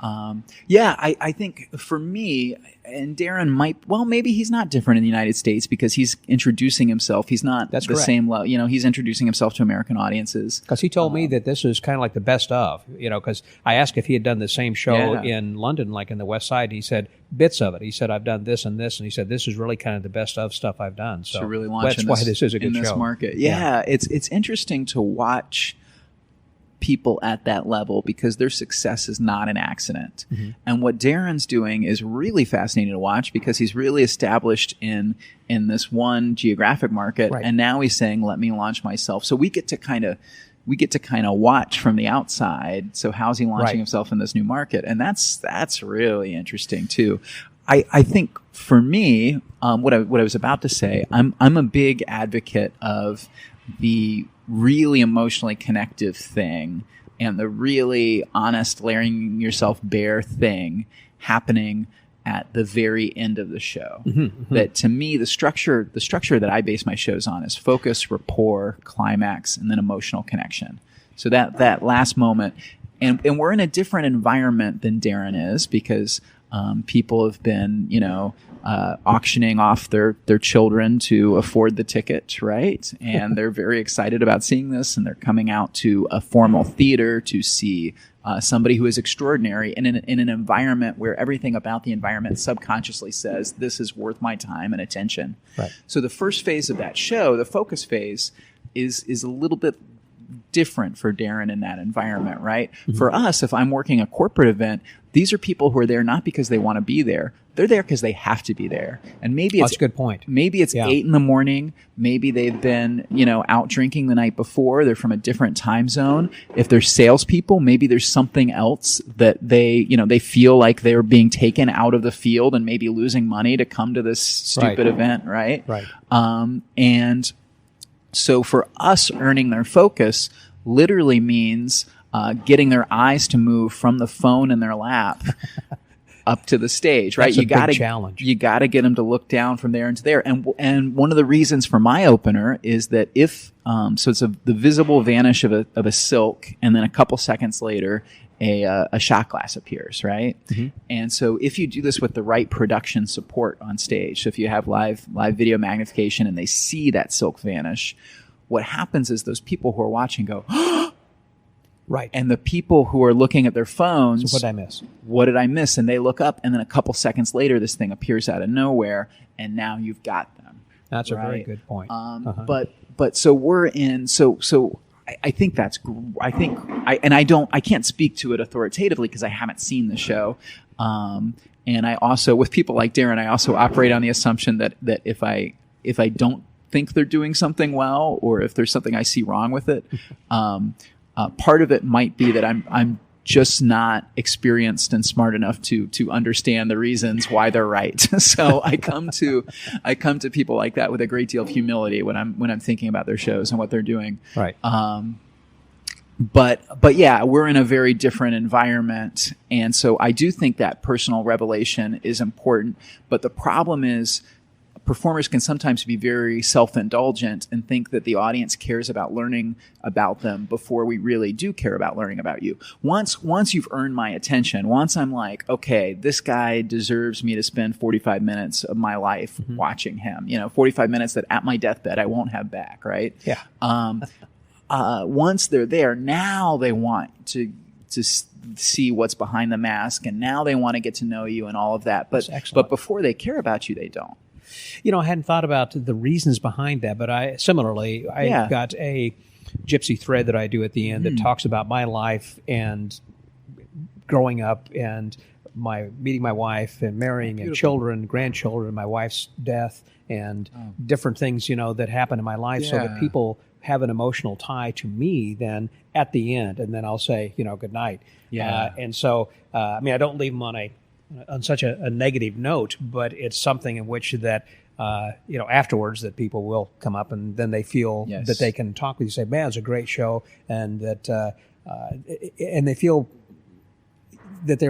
[SPEAKER 3] I think for me, and Darren maybe he's not different in the United States because he's introducing himself. He's not same level, you know, he's introducing himself to American audiences.
[SPEAKER 2] Because he told me that this is kind of like the best of, you know, because I asked if he had done the same show in London, like in the West Side. He said bits of it. He said, I've done this and this. And he said, this is really kind of the best of stuff I've done. So
[SPEAKER 3] really launch
[SPEAKER 2] that's why this is a good
[SPEAKER 3] in this
[SPEAKER 2] show.
[SPEAKER 3] Market. Yeah. It's interesting to watch people at that level because their success is not an accident. Mm-hmm. And what Darren's doing is really fascinating to watch because he's really established in this one geographic market. Right. And now he's saying, let me launch myself. So we get to kind of watch from the outside. So how's he launching himself in this new market? And that's really interesting too. I think for me, what I was about to say, I'm a big advocate of the really emotionally connective thing and the really honest laying yourself bare thing happening at the very end of the show. Mm-hmm, mm-hmm. That to me, the structure that I base my shows on is focus, rapport, climax, and then emotional connection. So that last moment, and we're in a different environment than Darren is because People have been, auctioning off their children to afford the ticket, right? And they're very excited about seeing this, and they're coming out to a formal theater to see somebody who is extraordinary in an environment where everything about the environment subconsciously says, this is worth my time and attention.
[SPEAKER 2] Right.
[SPEAKER 3] So the first phase of that show, the focus phase, is a little bit different for Darren in that environment, right? Mm-hmm. For us, if I'm working a corporate event, these are people who are there not because they want to be there. They're there because they have to be there. And maybe it's
[SPEAKER 2] that's a good point.
[SPEAKER 3] Maybe it's 8 a.m. Maybe they've been, out drinking the night before. They're from a different time zone. If they're salespeople, maybe there's something else that they feel like they're being taken out of the field and maybe losing money to come to this stupid event, right?
[SPEAKER 2] Right.
[SPEAKER 3] And so for us, earning their focus literally means getting their eyes to move from the phone in their lap up to the stage, right?
[SPEAKER 2] That's a big challenge.
[SPEAKER 3] You got to get them to look down from there into there. And one of the reasons for my opener is that if so it's the visible vanish of a silk, and then a couple seconds later a shot glass appears, right? Mm-hmm. And so if you do this with the right production support on stage, so if you have live video magnification and they see that silk vanish, what happens is those people who are watching go,
[SPEAKER 2] right.
[SPEAKER 3] And the people who are looking at their phones,
[SPEAKER 2] so what did I miss? What
[SPEAKER 3] did I miss? And they look up, and then a couple seconds later, this thing appears out of nowhere, and now you've got them.
[SPEAKER 2] That's right? A very good point.
[SPEAKER 3] But so we're in. So I think that's. I can't speak to it authoritatively because I haven't seen the show. And I also, with people like Darren, I also operate on the assumption that if I don't think they're doing something well, or if there's something I see wrong with it, part of it might be that I'm just not experienced and smart enough to understand the reasons why they're right. So I come to people like that with a great deal of humility when I'm thinking about their shows and what they're doing.
[SPEAKER 2] Right.
[SPEAKER 3] But yeah, we're in a very different environment, and so I do think that personal revelation is important. But the problem is, performers can sometimes be very self-indulgent and think that the audience cares about learning about them before we really do care about learning about you. Once you've earned my attention, once I'm like, okay, this guy deserves me to spend 45 minutes of my life watching him, 45 minutes that at my deathbed I won't have back, right?
[SPEAKER 2] Yeah.
[SPEAKER 3] Once they're there, now they want to see what's behind the mask, and now they want to get to know you and all of that. But before they care about you, they don't.
[SPEAKER 2] I hadn't thought about the reasons behind that, but I've got a gypsy thread that I do at the end that talks about my life and growing up and meeting my wife and marrying and children, grandchildren, my wife's death, and different things, that happen in my life, so that people have an emotional tie to me then at the end, and then I'll say, good night.
[SPEAKER 3] Yeah.
[SPEAKER 2] And so, I don't leave them on such a negative note, but it's something in which that, afterwards that people will come up and then they feel that they can talk with you, say, man, it's a great show. And that, and they feel that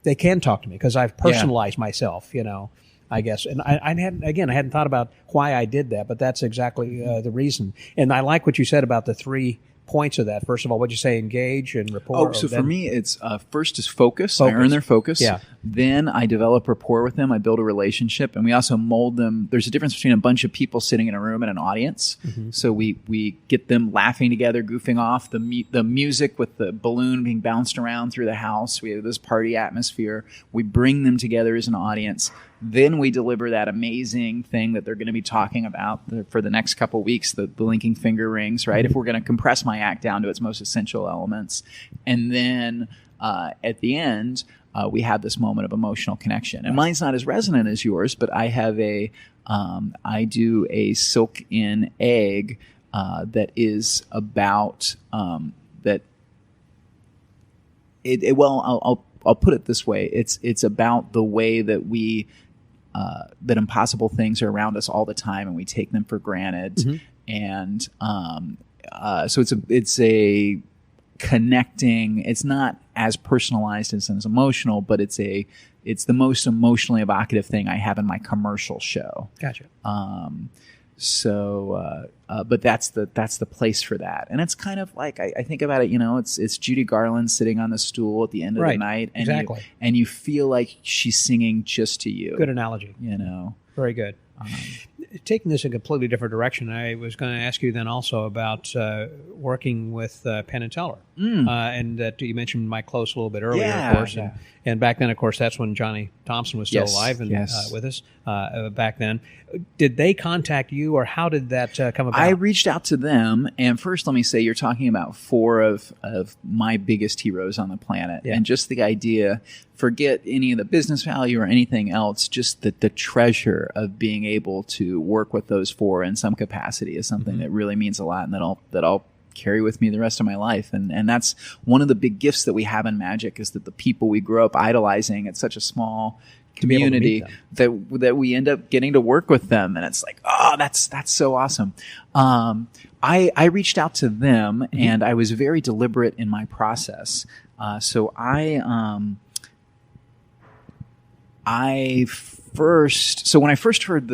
[SPEAKER 2] they can talk to me because I've personalized myself, I guess. And I hadn't thought about why I did that, but that's exactly the reason. And I like what you said about the 3 points of that. First of all, what'd you say, engage and rapport?
[SPEAKER 3] For me, it's first is focus. I earn their focus.
[SPEAKER 2] Yeah.
[SPEAKER 3] Then I develop rapport with them. I build a relationship, and we also mold them. There's a difference between a bunch of people sitting in a room and an audience. Mm-hmm. So we get them laughing together, goofing off. The music with the balloon being bounced around through the house. We have this party atmosphere. We bring them together as an audience. Then we deliver that amazing thing that they're going to be talking about for the next couple of weeks, the linking finger rings, right? If we're going to compress my act down to its most essential elements. And then at the end, we have this moment of emotional connection. And mine's not as resonant as yours, but I have I do a silk in egg that is about that. I'll put it this way. It's about the way that we that impossible things are around us all the time, and we take them for granted. Mm-hmm. And so it's a connecting. It's not as personalized as emotional, but it's the most emotionally evocative thing I have in my commercial show.
[SPEAKER 2] Gotcha.
[SPEAKER 3] But that's the place for that. And it's kind of like, I think about it, it's Judy Garland sitting on the stool at the end of the night. And
[SPEAKER 2] exactly.
[SPEAKER 3] You feel like she's singing just to you.
[SPEAKER 2] Good analogy. Very good. Taking this in a completely different direction, I was going to ask you then also about working with Penn and Teller. And that you mentioned Mike Close a little bit earlier, of course.
[SPEAKER 3] Yeah.
[SPEAKER 2] And back then, of course, that's when Johnny Thompson was still alive and with us back then. Did they contact you, or how did that come about?
[SPEAKER 3] I reached out to them, and first let me say, you're talking about 4 of my biggest heroes on the planet.
[SPEAKER 2] Yeah.
[SPEAKER 3] And just the idea, forget any of the business value or anything else, just the treasure of being able to work with those 4 in some capacity is something that really means a lot, and that I'll carry with me the rest of my life. And that's one of the big gifts that we have in magic, is that the people we grew up idolizing at such a small community that we end up getting to work with them. And it's like, oh, that's so awesome. I reached out to them, and I was very deliberate in my process. So when I first heard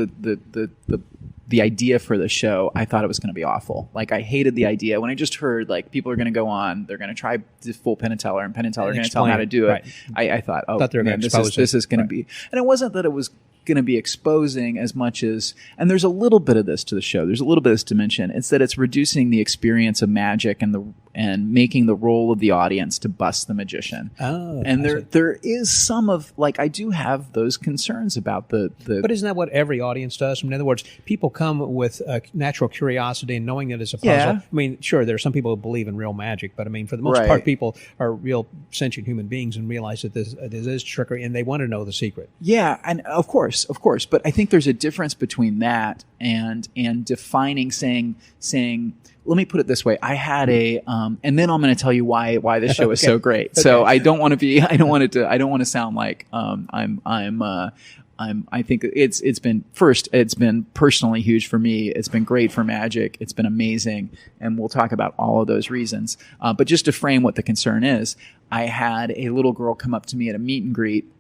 [SPEAKER 3] the idea for the show, I thought it was going to be awful. Like, I hated the idea. When I just heard, like, people are going to go on, they're going to try the full Penn and Teller, and Penn and Teller are going to tell them how to do it. Right. I thought, oh, man, this is going to be... And it wasn't that it was going to be exposing as much as... And there's a little bit of this to the show. There's a little bit of this dimension. It's that it's reducing the experience of magic and making the role of the audience to bust the magician.
[SPEAKER 2] Oh,
[SPEAKER 3] and there is some of, like, I do have those concerns about the...
[SPEAKER 2] But isn't that what every audience does? In other words, people come with a natural curiosity and knowing that it's a puzzle.
[SPEAKER 3] Yeah.
[SPEAKER 2] I mean, sure, there are some people who believe in real magic, but I mean, for the most part, people are real sentient human beings and realize that this is trickery, and they want to know the secret.
[SPEAKER 3] Yeah, and of course. But I think there's a difference between that and defining, saying, let me put it this way. I had and then I'm going to tell you why this show is so great. Okay. So I don't want to sound like I think it's been personally huge for me. It's been great for magic. It's been amazing. And we'll talk about all of those reasons. But just to frame what the concern is, I had a little girl come up to me at a meet and greet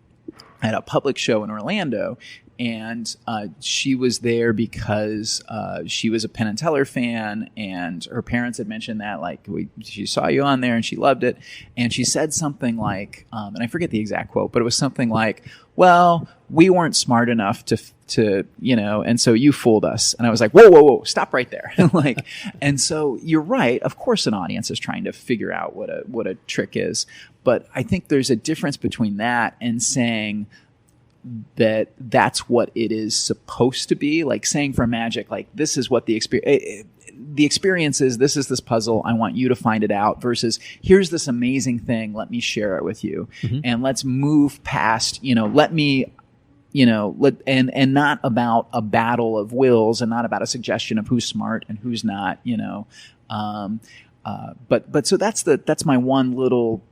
[SPEAKER 3] at a public show in Orlando. And she was there because she was a Penn and Teller fan, and her parents had mentioned that, like, she saw you on there and she loved it. And she said something like, and I forget the exact quote, but it was something like, well, we weren't smart enough to and so you fooled us. And I was like, whoa, stop right there. And so you're right. Of course, an audience is trying to figure out what a trick is. But I think there's a difference between that and saying that's what it is supposed to be, like saying for magic, like, this is what the experience is, this is this puzzle, I want you to find it out, versus here's this amazing thing, let me share it with you. And let's move past, let me, and not about a battle of wills, and not about a suggestion of who's smart and who's not, but so that's my one little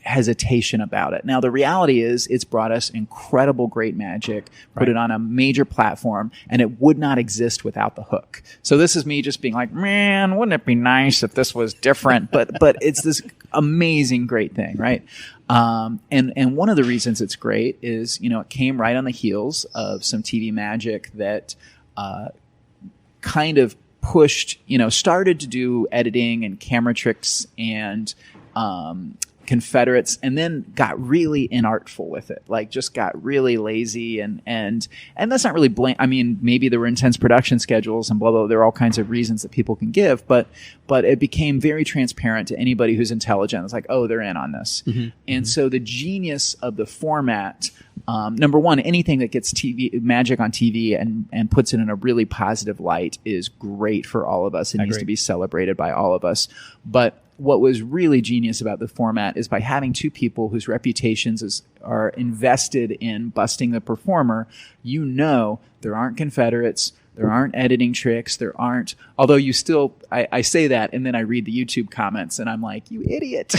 [SPEAKER 3] hesitation about it. Now, the reality is it's brought us incredible great magic, put it on a major platform, and it would not exist without the hook. So this is me just being like, man, wouldn't it be nice if this was different? But it's this amazing, great thing, right? And one of the reasons it's great is, it came right on the heels of some TV magic that kind of pushed, started to do editing and camera tricks and Confederates, and then got really inartful with it, like just got really lazy and that's not really blame. I mean, maybe there were intense production schedules and blah, blah, blah. There are all kinds of reasons that people can give, but it became very transparent to anybody who's intelligent. It's like, oh, they're in on this. And so the genius of the format, number one, anything that gets TV magic on TV and puts it in a really positive light is great for all of us. It needs to be celebrated by all of us. But what was really genius about the format is by having two people whose reputations are invested in busting the performer, there aren't Confederates, there aren't editing tricks, there aren't, although you still, I say that and then I read the YouTube comments and I'm like, you idiot.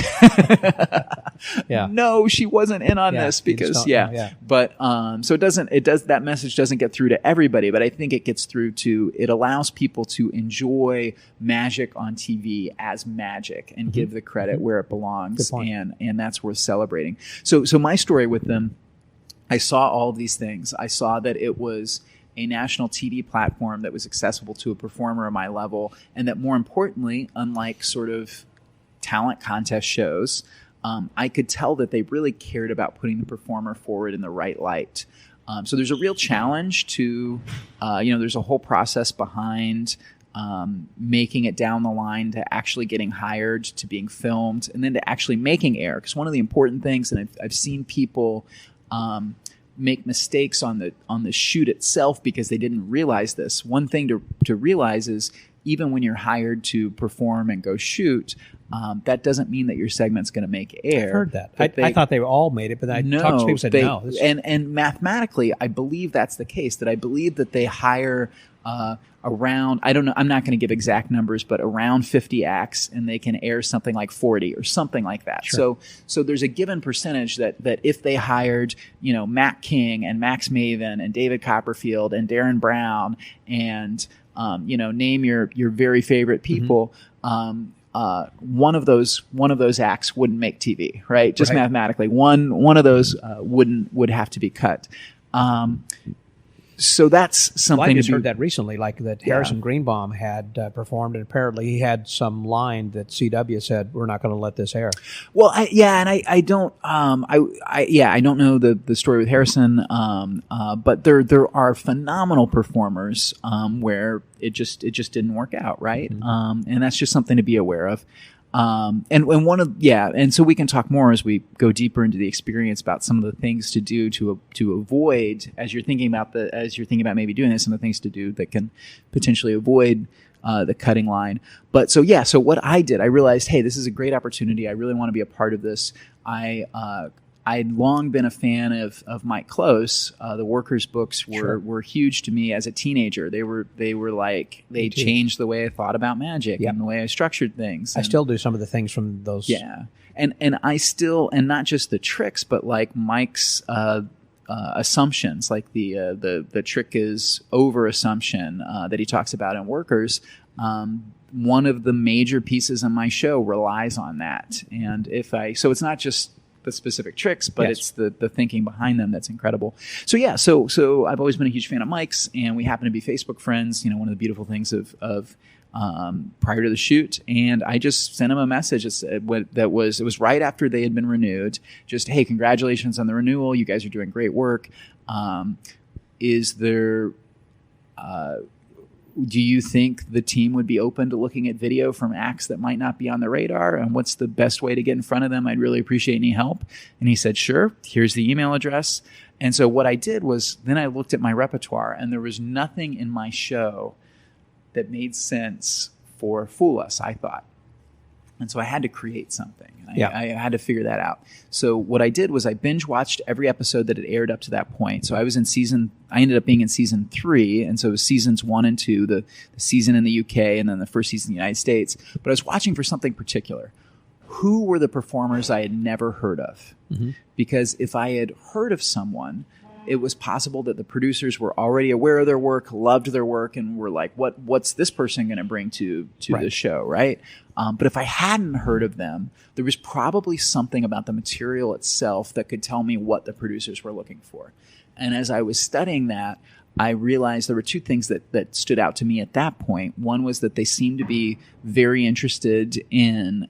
[SPEAKER 3] No, she wasn't in on this because, but, so that message doesn't get through to everybody, but I think it gets through it allows people to enjoy magic on TV as magic and give the credit where it belongs. And that's worth celebrating. So my story with them, I saw all of these things. I saw that it was a national TV platform that was accessible to a performer of my level, and that more importantly, unlike sort of talent contest shows, I could tell that they really cared about putting the performer forward in the right light. So there's a real challenge to, there's a whole process behind making it down the line to actually getting hired, to being filmed, and then to actually making air. Because one of the important things, and I've seen people make mistakes on the shoot itself because they didn't realize this. One thing to realize is even when you're hired to perform and go shoot, that doesn't mean that your segment's going to make air.
[SPEAKER 2] I've heard that. I thought they all made it, but I talked to people who said no.
[SPEAKER 3] And mathematically, I believe that's the case, that I believe that they hire around, I don't know, I'm not going to give exact numbers, but around 50 acts, and they can air something like 40 or something like that.
[SPEAKER 2] Sure.
[SPEAKER 3] So there's a given percentage that if they hired, Matt King and Max Maven and David Copperfield and Darren Brown and, name your very favorite people, one of those acts wouldn't make TV, right? Just mathematically, one of those would have to be cut. So that's something.
[SPEAKER 2] I just heard that recently, like that Harrison Greenbaum had performed, and apparently he had some line that CW said, "We're not going to let this air."
[SPEAKER 3] Well, I don't know the story with Harrison, but there are phenomenal performers where it just didn't work out, right? Mm-hmm. And that's just something to be aware of. And so we can talk more as we go deeper into the experience about some of the things to do to avoid, as you're thinking about maybe doing this, some of the things to do that can potentially avoid the cutting line. But so what I did, I realized, hey, this is a great opportunity. I really want to be a part of this. I'd long been a fan of Mike Close. The Workers books were huge to me as a teenager. They were like, they changed the way I thought about magic and the way I structured things.
[SPEAKER 2] I still do some of the things from those.
[SPEAKER 3] Yeah. And I still, and not just the tricks, but like Mike's assumptions, like the trick is over assumption that he talks about in Workers. One of the major pieces of my show relies on that. And so it's not just the specific tricks, but it's the thinking behind them that's incredible. So I've always been a huge fan of Mike's, and we happen to be Facebook friends. One of the beautiful things of prior to the shoot, and I just sent him a message. It was right after they had been renewed. Just, hey, congratulations on the renewal. You guys are doing great work. Is there? Do you think the team would be open to looking at video from acts that might not be on the radar? And what's the best way to get in front of them? I'd really appreciate any help. And he said, sure, here's the email address. And so what I did was then I looked at my repertoire, and there was nothing in my show that made sense for Fool Us, I thought. And so I had to create something. I had to figure that out. So what I did was I binge watched every episode that had aired up to that point. So I ended up being in season 3. And so it was seasons 1 and 2, the season in the UK and then the first season in the United States. But I was watching for something particular. Who were the performers I had never heard of? Mm-hmm. Because if I had heard of someone, it was possible that the producers were already aware of their work, loved their work, and were like, what's this person going to bring to the show, right? But if I hadn't heard of them, there was probably something about the material itself that could tell me what the producers were looking for. And as I was studying that, I realized there were two things that stood out to me at that point. One was that they seemed to be very interested in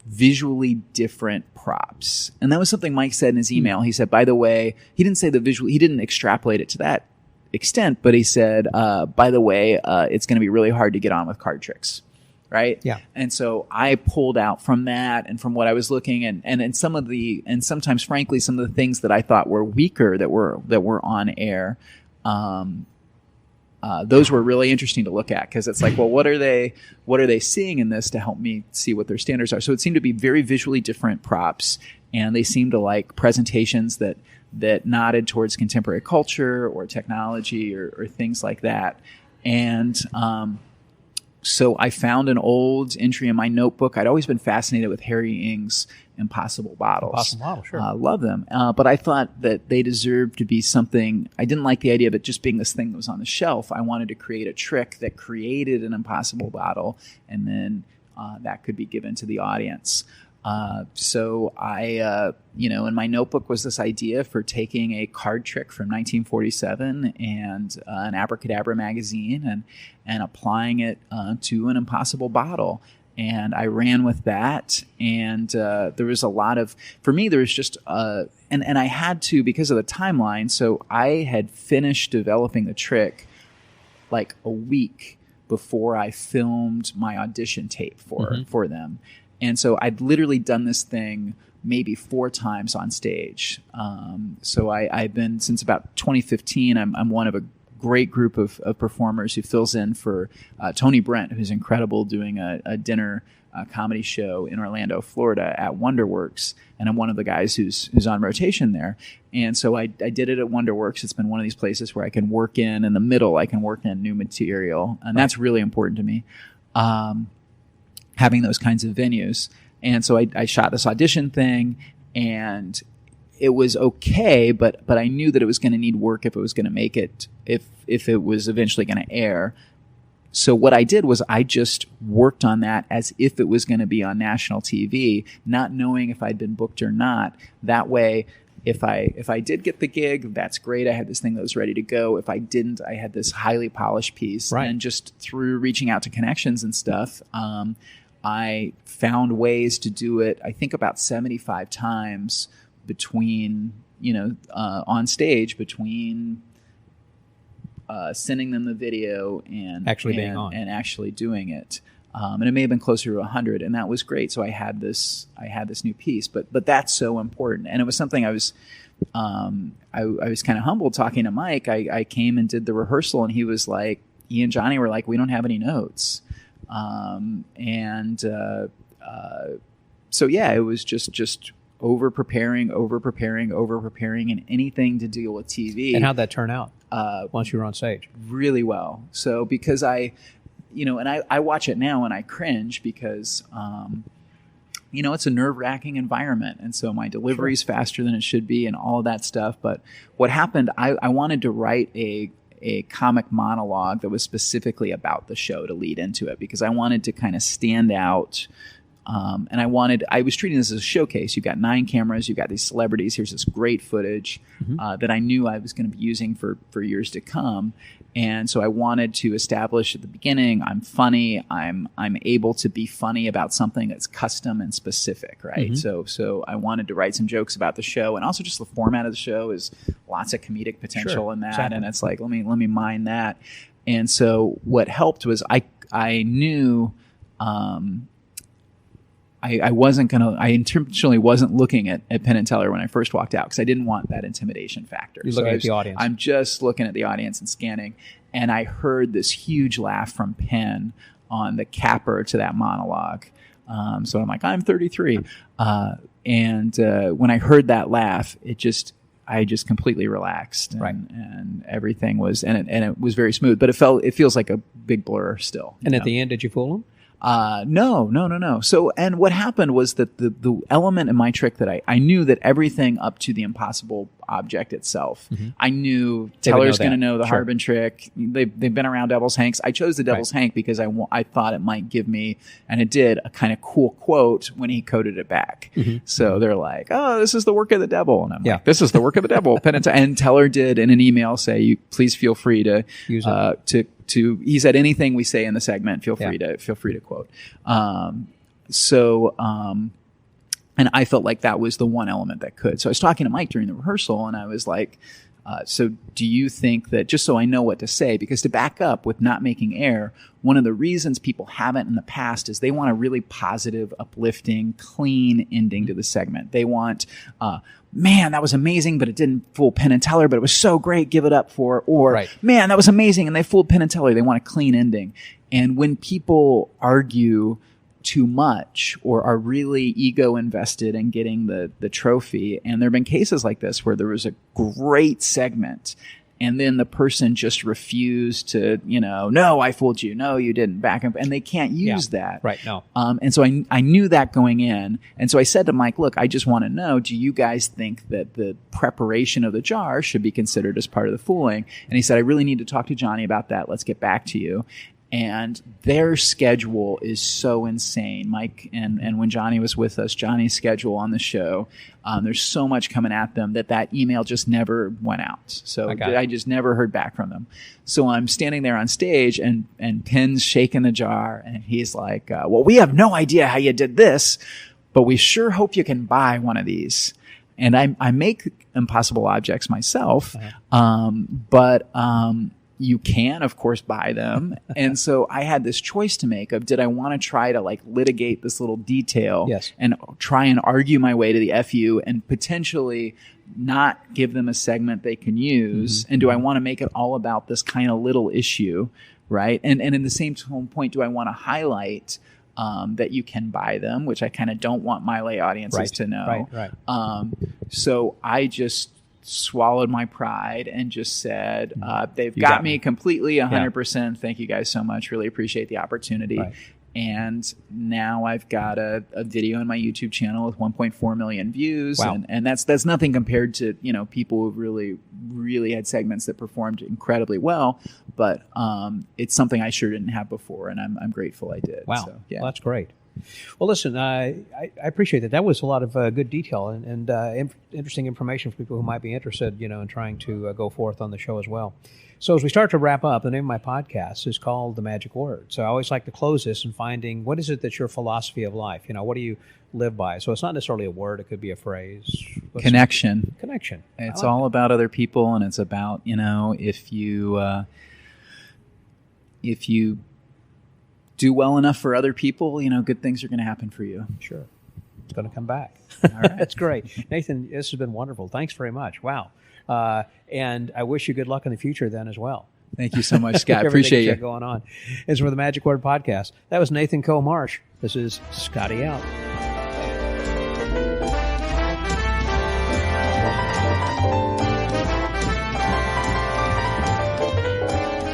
[SPEAKER 3] visually different props. And that was something Mike said in his email. He said, by the way, he didn't say he didn't extrapolate it to that extent, but he said, by the way, it's going to be really hard to get on with card tricks. Right.
[SPEAKER 2] Yeah.
[SPEAKER 3] And so I pulled out from that and from what I was looking and sometimes frankly, some of the things that I thought were weaker that were on air. Those were really interesting to look at because it's like, well, what are they seeing in this to help me see what their standards are? So it seemed to be very visually different props, and they seemed to like presentations that nodded towards contemporary culture or technology or things like that. And so I found an old entry in my notebook. I'd always been fascinated with Harry Ng's Impossible Bottles.
[SPEAKER 2] Impossible Bottles, sure.
[SPEAKER 3] Love them. But I thought that they deserved to be something. I didn't like the idea of it just being this thing that was on the shelf. I wanted to create a trick that created an impossible bottle, and then that could be given to the audience. So I, in my notebook was this idea for taking a card trick from 1947 and an Abracadabra magazine and applying it to an Impossible bottle. And I ran with that. And there was a lot of, for me, there was just, and I had to, because of the timeline. So I had finished developing the trick like a week before I filmed my audition tape for them. And so I'd literally done this thing maybe 4 times on stage. So I've been, since about 2015, I'm one of a great group of performers who fills in for Tony Brent, who's incredible, doing a dinner comedy show in Orlando, Florida at Wonderworks. And I'm one of the guys who's on rotation there. And so I did it at Wonderworks. It's been one of these places where I can work in the middle, I can work in new material. And that's really important to me, having those kinds of venues. And so I shot this audition thing, and it was okay, but I knew that it was going to need work if it was going to make it, if it was eventually going to air. So what I did was I just worked on that as if it was going to be on national TV, not knowing if I'd been booked or not. That way, if I did get the gig, that's great. I had this thing that was ready to go. If I didn't, I had this highly polished piece.
[SPEAKER 2] Right.
[SPEAKER 3] And just through reaching out to connections and stuff, I found ways to do it, I think about 75 times between, on stage, between sending them the video and
[SPEAKER 2] Actually being on.
[SPEAKER 3] and actually doing it. And it may have been closer to 100, and that was great. So I had this new piece, but that's so important. And it was something I was kind of humbled talking to Mike. I came and did the rehearsal, and he was like, he and Johnny were like, we don't have any notes. So yeah, it was just over preparing, and anything to deal with TV.
[SPEAKER 2] And how'd that turn out once you were on stage?
[SPEAKER 3] Really well. So because I watch it now and I cringe because, it's a nerve-wracking environment. And so my delivery is faster than it should be and all of that stuff. But what happened, I wanted to write a comic monologue that was specifically about the show to lead into it, because I wanted to kind of stand out. And I was treating this as a showcase. You've got 9 cameras, you've got these celebrities. Here's this great footage that I knew I was going to be using for years to come. And so I wanted to establish at the beginning, I'm funny. I'm able to be funny about something that's custom and specific, right? So I wanted to write some jokes about the show, and also just the format of the show is lots of comedic potential in that.
[SPEAKER 2] Exactly.
[SPEAKER 3] And it's like, let me mine that. And so what helped was I knew, I intentionally wasn't looking at Penn and Teller when I first walked out, because I didn't want that intimidation factor.
[SPEAKER 2] You're looking at the audience.
[SPEAKER 3] I'm just looking at the audience and scanning. And I heard this huge laugh from Penn on the capper to that monologue. So I'm like, I'm 33. And when I heard that laugh, I just completely relaxed, and everything was, and it was very smooth, but it feels like a big blur still.
[SPEAKER 2] And at the end, did you fool him?
[SPEAKER 3] No. So, and what happened was that the element in my trick that I knew that everything up to the impossible object itself, I knew Teller's going to know the Harbin trick. They've been around Devil's Hanks. I chose the Devil's Hank because I thought it might give me, and it did, a kind of cool quote when he coded it back. So they're like, oh, this is the work of the devil. And I'm like, this is the work of the devil. And Teller did in an email say, you please feel free to use it. He said, anything we say in the segment, feel free to quote. And I felt like that was the one element that could. So I was talking to Mike during the rehearsal, and I was like, so do you think that, just so I know what to say, because to back up with not making air, one of the reasons people haven't in the past is they want a really positive, uplifting, clean ending to the segment. They want, man, that was amazing, but it didn't fool Penn and Teller, but it was so great, give it up for, or man, that was amazing, and they fooled Penn and Teller. They want a clean ending. And when people argue too much or are really ego invested in getting the trophy, and there have been cases like this where there was a great segment and then the person just refused to, no, I fooled you. No, you didn't. Back up. And they can't use that.
[SPEAKER 2] Right. No.
[SPEAKER 3] And so I knew that going in. And so I said to Mike, look, I just want to know, do you guys think that the preparation of the jar should be considered as part of the fooling? And he said, I really need to talk to Johnny about that. Let's get back to you. And their schedule is so insane. Mike and when Johnny was with us, Johnny's schedule on the show, there's so much coming at them that email just never went out. So I just never heard back from them. So I'm standing there on stage and Penn's shaking the jar and he's like, well, we have no idea how you did this, but we sure hope you can buy one of these. And I make impossible objects myself, but you can, of course, buy them. And so I had this choice to make of, did I want to try to like litigate this little detail and try and argue my way to the FU and potentially not give them a segment they can use? And do I want to make it all about this kind of little issue, right? And in the same point, do I want to highlight that you can buy them, which I kind of don't want my lay audiences to know. So I just swallowed my pride and just said, they've got me completely 100%. Yeah. Thank you guys so much. Really appreciate the opportunity. Right. And now I've got a video on my YouTube channel with 1.4 million views. Wow. And that's nothing compared to, people who really had segments that performed incredibly well. But it's something I sure didn't have before, and I'm grateful I did.
[SPEAKER 2] Wow.
[SPEAKER 3] So, yeah.
[SPEAKER 2] Well, that's great. Well, listen, I appreciate that. That was a lot of good detail and interesting information for people who might be interested, in trying to go forth on the show as well. So as we start to wrap up, the name of my podcast is called The Magic Word. So I always like to close this in finding what is it that's your philosophy of life? What do you live by? So it's not necessarily a word. It could be a phrase.
[SPEAKER 3] Connection.
[SPEAKER 2] Connection.
[SPEAKER 3] It's all about other people, and it's about, if you do well enough for other people, good things are going to happen for you.
[SPEAKER 2] Sure. It's going to come back.
[SPEAKER 3] All right.
[SPEAKER 2] That's great. Nathan, this has been wonderful. Thanks very much. Wow. And I wish you good luck in the future then as well.
[SPEAKER 3] Thank you so much, Scott. Appreciate you.
[SPEAKER 2] Going on. It's for the Magic Word Podcast. That was Nathan Coe Marsh. This is Scotty out.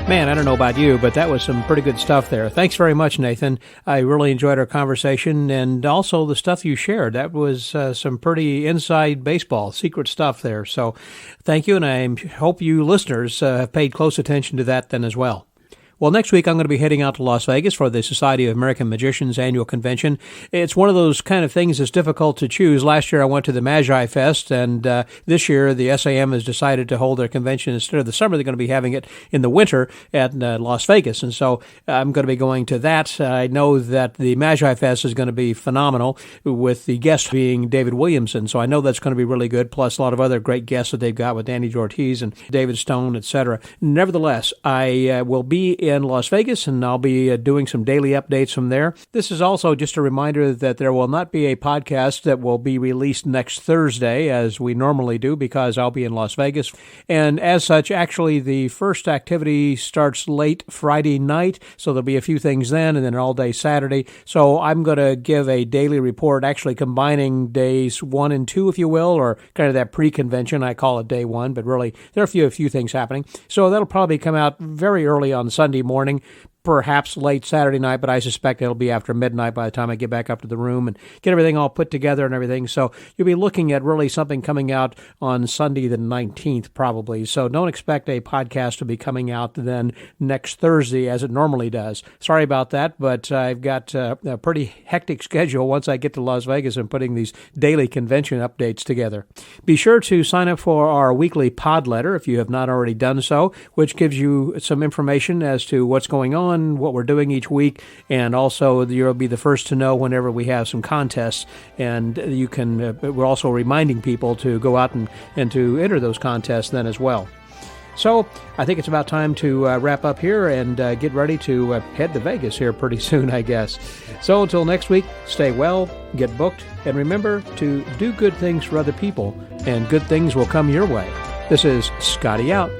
[SPEAKER 2] Man, I don't know about you, but that was some pretty good stuff there. Thanks very much, Nathan. I really enjoyed our conversation and also the stuff you shared. That was some pretty inside baseball, secret stuff there. So thank you, and I hope you listeners have paid close attention to that then as well. Well, next week I'm going to be heading out to Las Vegas for the Society of American Magicians annual convention. It's one of those kind of things that's difficult to choose. Last year I went to the Magi Fest, and this year the SAM has decided to hold their convention instead of the summer. They're going to be having it in the winter at Las Vegas, and so I'm going to be going to that. I know that the Magi Fest is going to be phenomenal, with the guest being David Williamson, so I know that's going to be really good, plus a lot of other great guests that they've got with Danny Ortiz and David Stone, etc. Nevertheless, I will be in Las Vegas, and I'll be doing some daily updates from there. This is also just a reminder that there will not be a podcast that will be released next Thursday as we normally do, because I'll be in Las Vegas. And as such, actually, the first activity starts late Friday night, so there'll be a few things then, and then all day Saturday. So I'm going to give a daily report, actually combining days 1 and 2, if you will, or kind of that pre-convention. I call it day 1, but really there are a few things happening. So that'll probably come out very early on Sunday morning, perhaps late Saturday night, but I suspect it'll be after midnight by the time I get back up to the room and get everything all put together and everything. So you'll be looking at really something coming out on Sunday the 19th probably. So don't expect a podcast to be coming out then next Thursday as it normally does. Sorry about that, but I've got a pretty hectic schedule once I get to Las Vegas and putting these daily convention updates together. Be sure to sign up for our weekly pod letter if you have not already done so, which gives you some information as to what's going on, what we're doing each week, and also you'll be the first to know whenever we have some contests, and you can we're also reminding people to go out and to enter those contests then as well. So I think it's about time to wrap up here and get ready to head to Vegas here pretty soon, I guess. So until next week, stay well, get booked, and remember to do good things for other people, and good things will come your way. This is Scotty out.